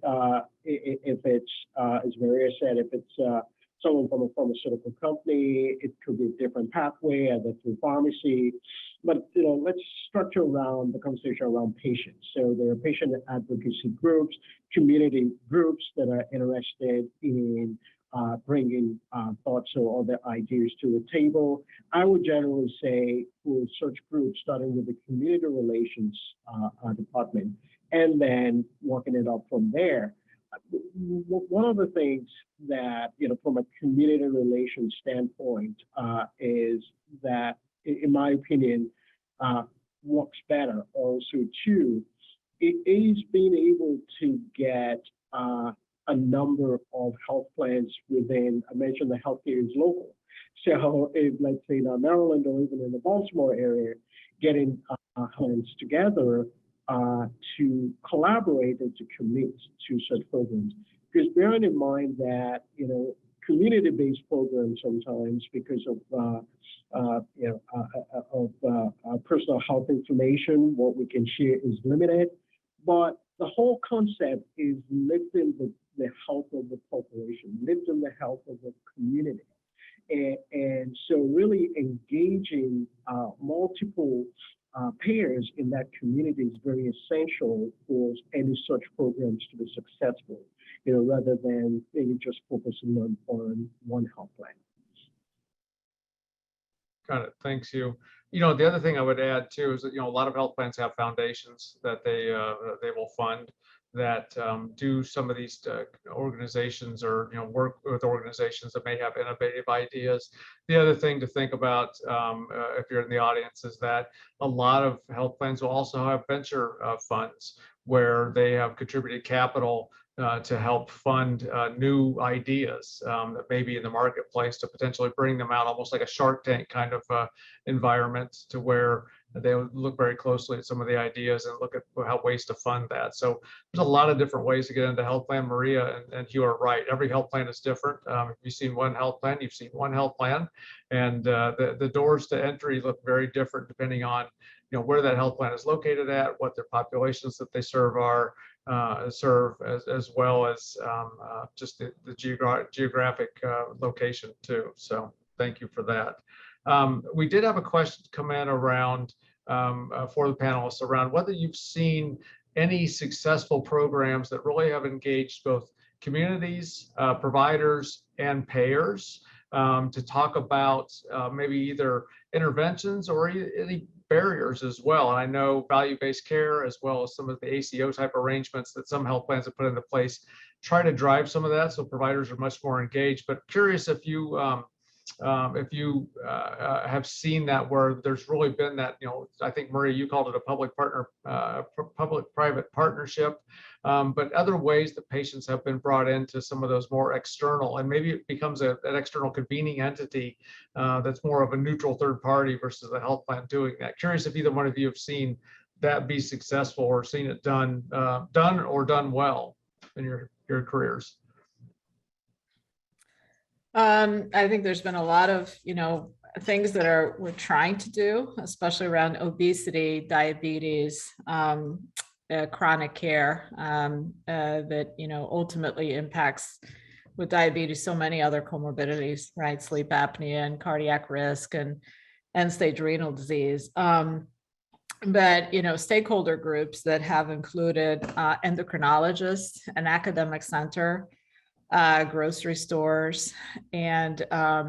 If it's, as Maria said, if it's someone from a pharmaceutical company, it could be a different pathway, either through pharmacy. But let's structure around the conversation around patients. So there are patient advocacy groups, community groups that are interested in bringing thoughts or other ideas to the table. I would generally say for such groups, starting with the community relations department, and then working it up from there. One of the things that, from a community relations standpoint, is that, in my opinion, works better also too, it is being able to get a number of health plans within, I mentioned the healthcare is local. So if, let's say, in Maryland or even in the Baltimore area, getting plans together to collaborate and to commit to such programs. Because bearing in mind that, community-based programs sometimes because of personal health information. What we can share is limited, but the whole concept is lifting the health of the population, lifting the health of the community. And so really engaging multiple payers in that community is very essential for any such programs to be successful, rather than maybe just focusing on one health plan. Got it. Thanks, you. The other thing I would add too is that a lot of health plans have foundations that they will fund that do some of these organizations, or work with organizations that may have innovative ideas. The other thing to think about, if you're in the audience, is that a lot of health plans will also have venture funds where they have contributed capital to help fund new ideas that may be in the marketplace, to potentially bring them out, almost like a Shark Tank kind of environment, to where they would look very closely at some of the ideas and look at how ways to fund that. So there's a lot of different ways to get into health plan. Maria and Hugh are right. Every health plan is different. If you've seen one health plan, you've seen one health plan, and the doors to entry look very different depending on where that health plan is located at, what their populations that they serve are, as well as just the geographic location too. So thank you for that. We did have a question come in around for the panelists around whether you've seen any successful programs that really have engaged both communities, providers, and payers, to talk about maybe either interventions or any barriers as well. And I know value-based care, as well as some of the ACO type arrangements that some health plans have put into place, try to drive some of that, so providers are much more engaged. But curious if you have seen that, where there's really been that, I think, Maria, you called it a public-private partnership, but other ways that patients have been brought into some of those more external, and maybe it becomes an external convening entity that's more of a neutral third party versus the health plan doing that. Curious if either one of you have seen that be successful, or seen it done well in your careers. I think there's been a lot of, things that we're trying to do, especially around obesity, diabetes, chronic care, that, ultimately impacts, with diabetes, so many other comorbidities, right? Sleep apnea and cardiac risk and end-stage renal disease. But, stakeholder groups that have included endocrinologists, an academic center, grocery stores, and a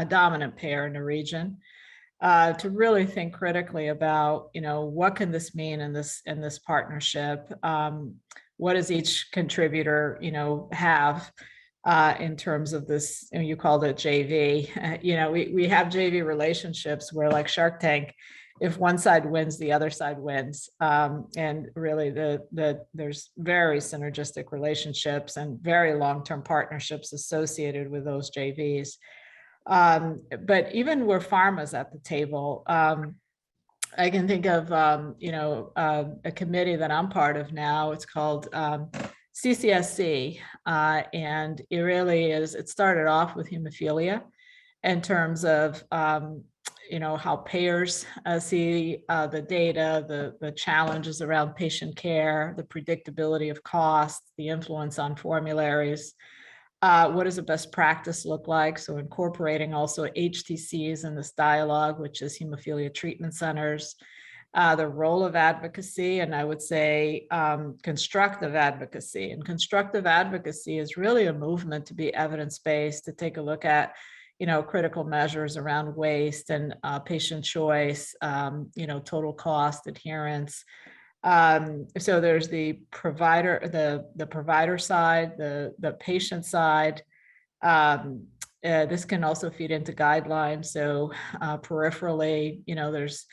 dominant payer in the region, to really think critically about what can this mean in this partnership. What does each contributor have in terms of this? You called it JV. We have JV relationships where, like Shark Tank, if one side wins, the other side wins. And really there's very synergistic relationships and very long-term partnerships associated with those JVs. But even where pharma's at the table, I can think of, a committee that I'm part of now. It's called CCSC. And it really is, it started off with hemophilia in terms of, how payers see the data, the challenges around patient care, the predictability of cost, the influence on formularies. What does a best practice look like? So incorporating also HTCs in this dialogue, which is hemophilia treatment centers, the role of advocacy, and I would say constructive advocacy. And constructive advocacy is really a movement to be evidence-based, to take a look at critical measures around waste and patient choice, total cost, adherence. So there's the provider, the provider side, the patient side. This can also feed into guidelines. So peripherally, there's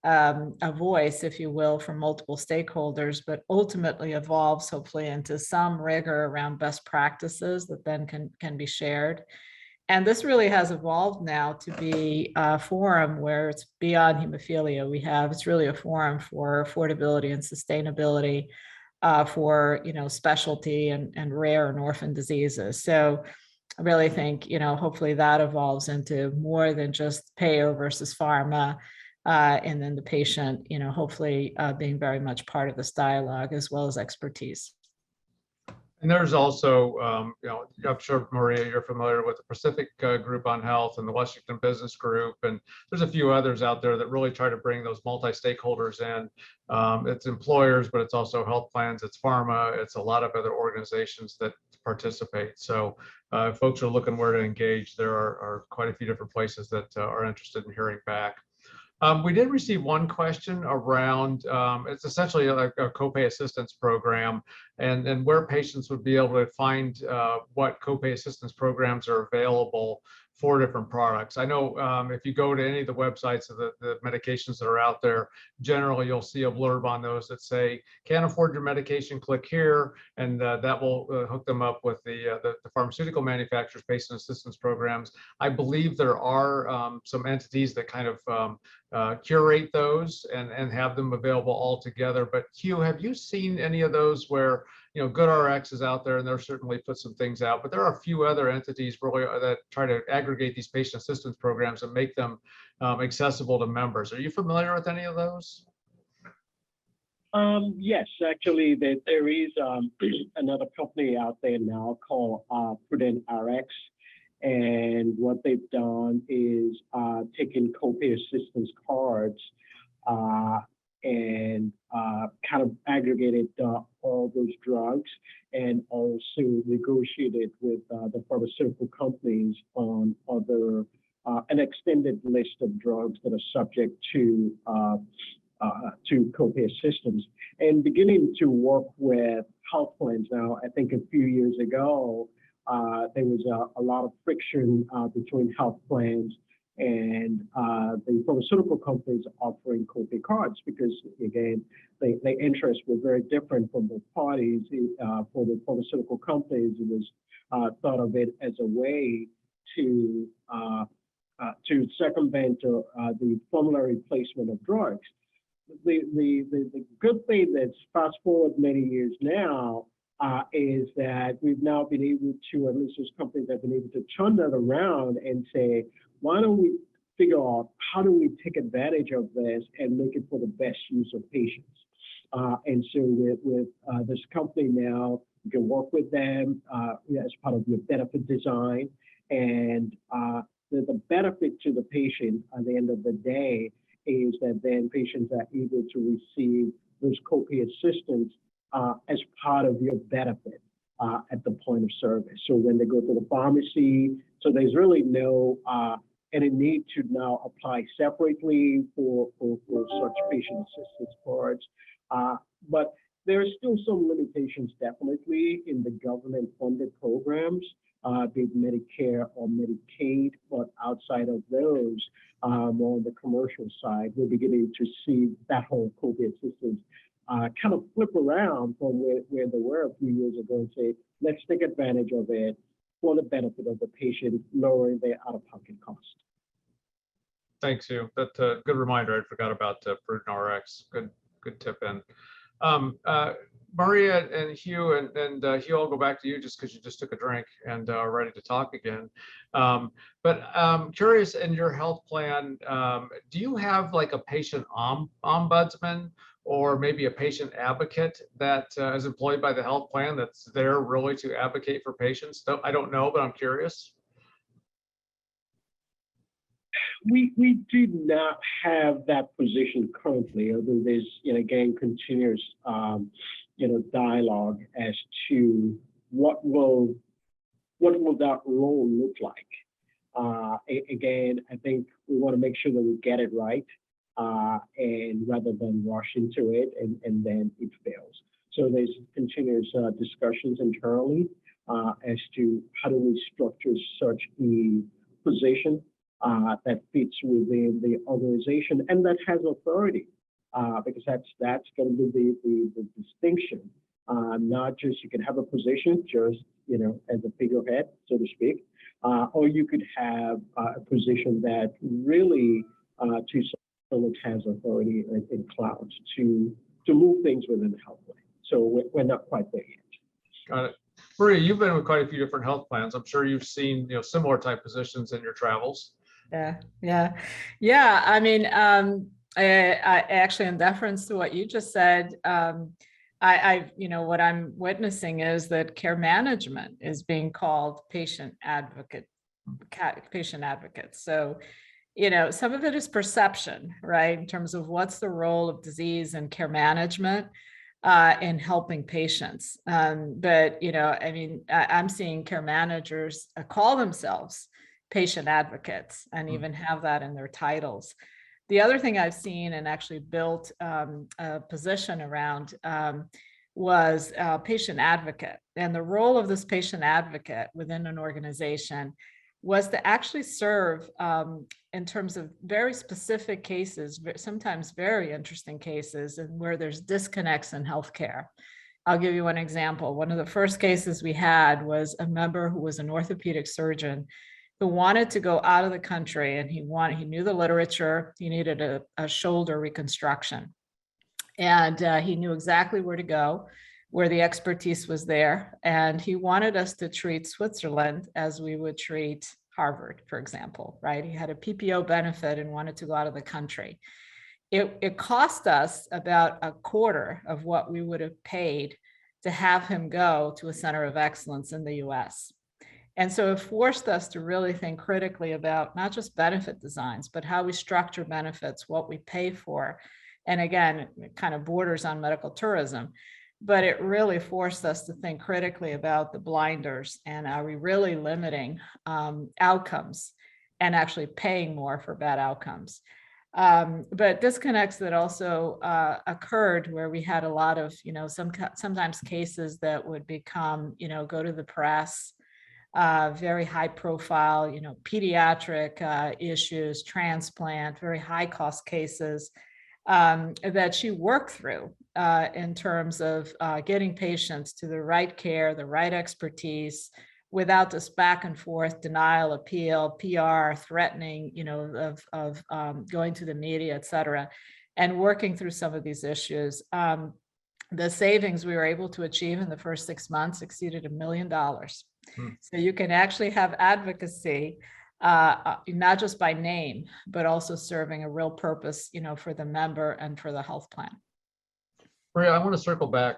a voice, if you will, from multiple stakeholders, but ultimately evolves hopefully into some rigor around best practices that then can be shared. And this really has evolved now to be a forum where it's beyond hemophilia. It's really a forum for affordability and sustainability for, specialty and rare and orphan diseases. So I really think, hopefully that evolves into more than just payer versus pharma. And then the patient, hopefully being very much part of this dialogue as well as expertise. And there's also, I'm sure, Maria, you're familiar with the Pacific Group on Health and the Washington Business Group, and there's a few others out there that really try to bring those multi-stakeholders in. It's employers, but it's also health plans, it's pharma, it's a lot of other organizations that participate. So if folks are looking where to engage, there are quite a few different places that are interested in hearing back. We did receive one question around, it's essentially a copay assistance program and where patients would be able to find what copay assistance programs are available for different products. I know if you go to any of the websites of the medications that are out there, generally you'll see a blurb on those that say, can't afford your medication, click here, and that will hook them up with the pharmaceutical manufacturers' patient assistance programs. I believe there are some entities that kind of curate those and have them available all together. But Hugh, have you seen any of those where, GoodRx is out there and they're certainly put some things out, but there are a few other entities really that try to aggregate these patient assistance programs and make them accessible to members. Are you familiar with any of those? Yes, actually, there is another company out there now called Prudent RX. And what they've done is taken copay assistance cards and kind of aggregated all those drugs and also negotiated with the pharmaceutical companies on other an extended list of drugs that are subject to copay assistance, and beginning to work with health plans. Now, I think a few years ago, there was a lot of friction between health plans and the pharmaceutical companies offering copay cards because, again, the interests were very different from both parties. For the pharmaceutical companies, it was thought of it as a way to circumvent the formulary placement of drugs. The good thing that's fast forward many years now is that we've now been able to, at least those companies have been able to turn that around and say, why don't we figure out how do we take advantage of this and make it for the best use of patients? And so with this company now, you can work with them as part of your benefit design. And the benefit to the patient at the end of the day is that then patients are able to receive those copay assistance as part of your benefit at the point of service. So when they go to the pharmacy, so there's really no any need to now apply separately for such patient assistance cards. But there are still some limitations definitely in the government funded programs, be it Medicare or Medicaid, but outside of those, more on the commercial side, we're beginning to see that whole copay assistance kind of flip around from where they were a few years ago and say, let's take advantage of it for the benefit of the patient, lowering their out-of-pocket cost. Thanks, Hugh. That's a good reminder. I forgot about Prudent RX. Good tip in. Maria and Hugh, and Hugh, I'll go back to you just because you just took a drink and are ready to talk again. But I'm curious, in your health plan, do you have like a patient ombudsman or maybe a patient advocate that is employed by the health plan that's there really to advocate for patients? I don't know, but I'm curious. We do not have that position currently, although there's, again, continuous, dialogue as to what will that role look like. Again, I think we want to make sure that we get it right, and rather than rush into it and then it fails. So there's continuous discussions internally as to how do we structure such a position that fits within the organization and that has authority, because that's going to be the distinction. Not just you can have a position just as a figurehead, so to speak, or you could have a position that really to someone has authority and clout to move things within the health plan. So we're not quite there yet. Got it. Maria, you've been with quite a few different health plans. I'm sure you've seen, similar type positions in your travels. Yeah. I mean, I actually, in deference to what you just said, what I'm witnessing is that care management is being called patient advocates. So, some of it is perception, right? In terms of what's the role of disease and care management in helping patients. But, I mean, I'm seeing care managers call themselves patient advocates and even have that in their titles. The other thing I've seen and actually built a position around was patient advocate. And the role of this patient advocate within an organization was to actually serve in terms of very specific cases, sometimes very interesting cases, and where there's disconnects in healthcare. I'll give you one example. One of the first cases we had was a member who was an orthopedic surgeon who wanted to go out of the country, and he knew the literature. He needed a shoulder reconstruction, and he knew exactly where to go, where the expertise was there. And he wanted us to treat Switzerland as we would treat Harvard, for example, right? He had a PPO benefit and wanted to go out of the country. It cost us about a quarter of what we would have paid to have him go to a center of excellence in the US. And so it forced us to really think critically about not just benefit designs, but how we structure benefits, what we pay for. And again, it kind of borders on medical tourism, but it really forced us to think critically about the blinders, and are we really limiting outcomes and actually paying more for bad outcomes. But disconnects that also occurred where we had a lot of, sometimes cases that would become, go to the press, very high profile, pediatric issues, transplant, very high cost cases that she worked through in terms of getting patients to the right care, the right expertise, without this back and forth denial, appeal, PR, threatening, of going to the media, et cetera, and working through some of these issues. The savings we were able to achieve in the first 6 months exceeded $1 million. So you can actually have advocacy, not just by name, but also serving a real purpose, for the member and for the health plan. Maria, I want to circle back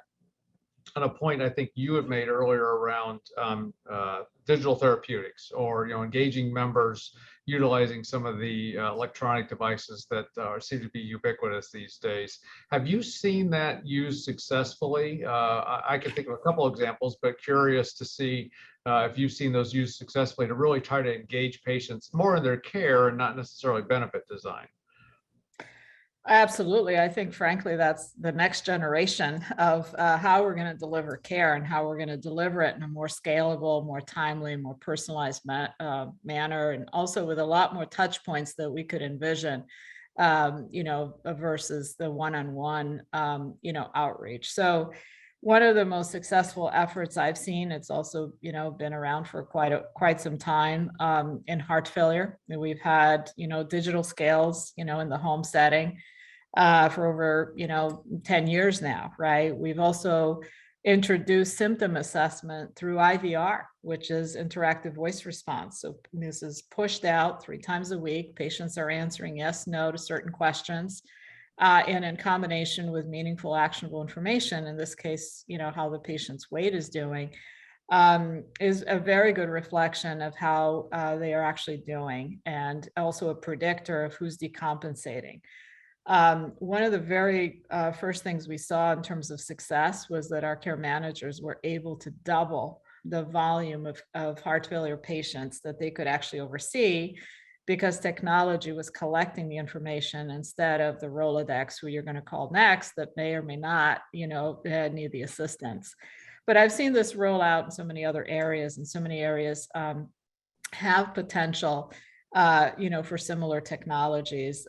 on a point I think you had made earlier around digital therapeutics, or engaging members utilizing some of the electronic devices that seem to be ubiquitous these days. Have you seen that used successfully? I can think of a couple examples, but curious to see if you've seen those used successfully to really try to engage patients more in their care and not necessarily benefit design. Absolutely. I think, frankly, that's the next generation of how we're going to deliver care and how we're going to deliver it in a more scalable, more timely, more personalized manner, and also with a lot more touch points that we could envision, versus the one-on-one, outreach. So one of the most successful efforts I've seen, it's also, been around for quite some time, in heart failure. We've had, digital scales, in the home setting for over, 10 years now, right? We've also introduced symptom assessment through IVR, which is interactive voice response. So this is pushed out 3 times a week. Patients are answering yes, no to certain questions. And in combination with meaningful, actionable information, in this case, how the patient's weight is doing, is a very good reflection of how they are actually doing, and also a predictor of who's decompensating. One of the very first things we saw in terms of success was that our care managers were able to double the volume of heart failure patients that they could actually oversee, because technology was collecting the information instead of the Rolodex, who you're going to call next, that may or may not, need the assistance. But I've seen this roll out in so many other areas, and so many areas have potential, for similar technologies.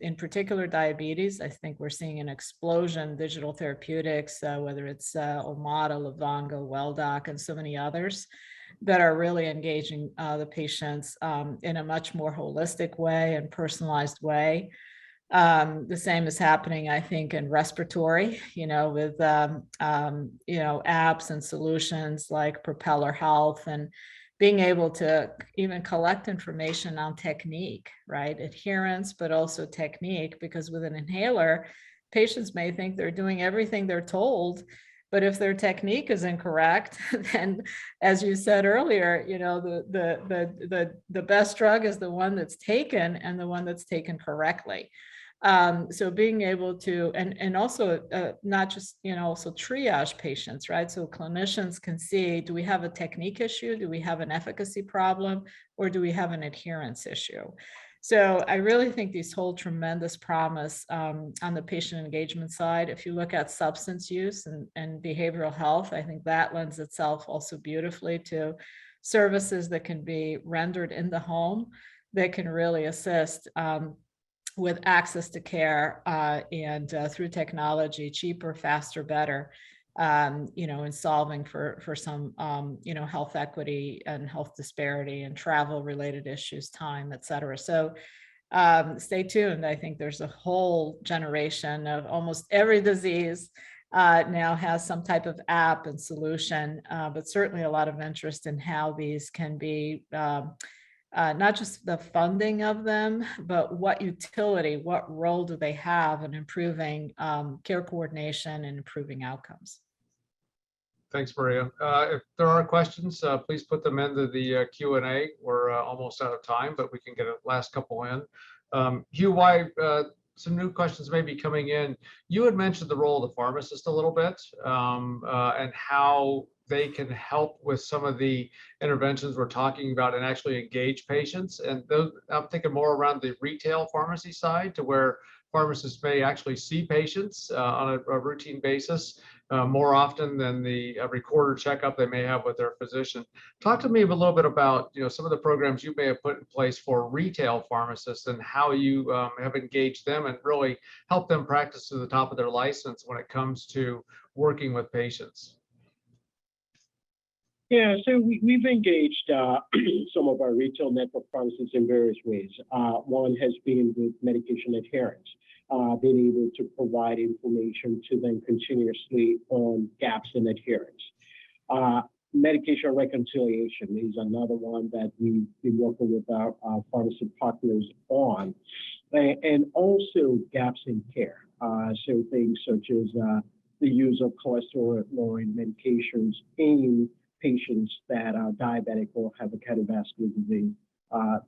In particular, diabetes, I think we're seeing an explosion in digital therapeutics, whether it's Omada, Livongo, WellDoc, and so many others that are really engaging the patients in a much more holistic way and personalized way. The same is happening, I think, in respiratory, with, apps and solutions like Propeller Health, and being able to even collect information on technique, right? Adherence, but also technique, because with an inhaler, patients may think they're doing everything they're told, but if their technique is incorrect, then, as you said earlier, the best drug is the one that's taken, and the one that's taken correctly. So being able to, and also not just, also triage patients, right? So clinicians can see, do we have a technique issue? Do we have an efficacy problem? Or do we have an adherence issue? So I really think these hold tremendous promise on the patient engagement side. If you look at substance use and behavioral health, I think that lends itself also beautifully to services that can be rendered in the home that can really assist with access to care and through technology, cheaper, faster, better, in solving for some, health equity and health disparity and travel related issues, time, et cetera. So stay tuned. I think there's a whole generation of almost every disease now has some type of app and solution, but certainly a lot of interest in how these can be not just the funding of them, but what utility, what role do they have in improving care coordination and improving outcomes? Thanks, Maria. If there are questions, please put them into the Q&A. We're almost out of time, but we can get a last couple in. Hugh, why some new questions may be coming in. You had mentioned the role of the pharmacist a little bit, and how they can help with some of the interventions we're talking about and actually engage patients. And those, I'm thinking more around the retail pharmacy side, to where pharmacists may actually see patients on a routine basis more often than the recorded checkup they may have with their physician. Talk to me a little bit about some of the programs you may have put in place for retail pharmacists, and how you have engaged them and really helped them practice to the top of their license when it comes to working with patients. Yeah, so we've engaged some of our retail network pharmacists in various ways. One has been with medication adherence, being able to provide information to them continuously on gaps in adherence. Medication reconciliation is another one that we've been working with our pharmacy partners on, and also gaps in care. So things such as the use of cholesterol-lowering medications in patients that are diabetic or have a cardiovascular disease,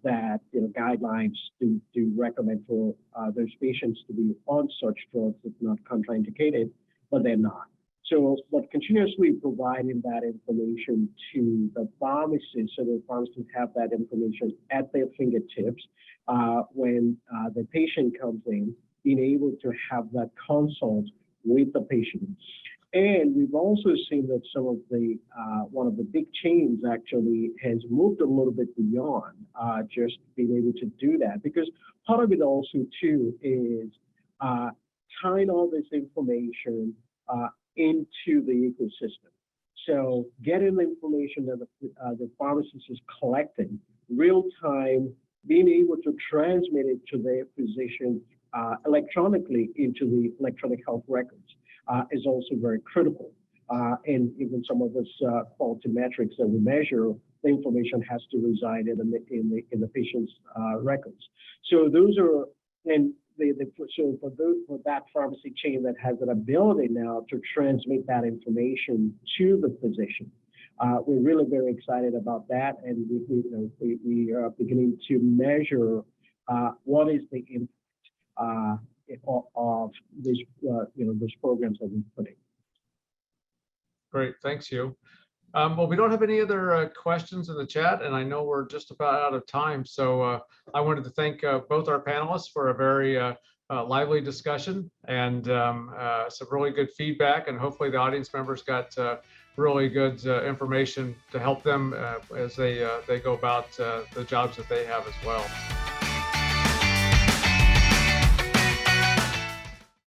that guidelines do recommend for those patients to be on such drugs if not contraindicated, but they're not. So, but continuously providing that information to the pharmacists, so the pharmacists have that information at their fingertips when the patient comes in, being able to have that consult with the patient. And we've also seen that some of the, one of the big chains actually has moved a little bit beyond just being able to do that, because part of it also too is tying all this information into the ecosystem. So getting the information that the pharmacist is collecting real time, being able to transmit it to their physician electronically into the electronic health records. Is also very critical. And even some of this quality metrics that we measure, the information has to reside in the patient's records. So those are, and so for that pharmacy chain that has an ability now to transmit that information to the physician, we're really very excited about that, and we are beginning to measure what is the impact of these, those programs that we're putting. Great, thanks, Hugh. Well, we don't have any other questions in the chat, and I know we're just about out of time. So I wanted to thank both our panelists for a very lively discussion and some really good feedback, and hopefully the audience members got really good information to help them as they go about the jobs that they have as well.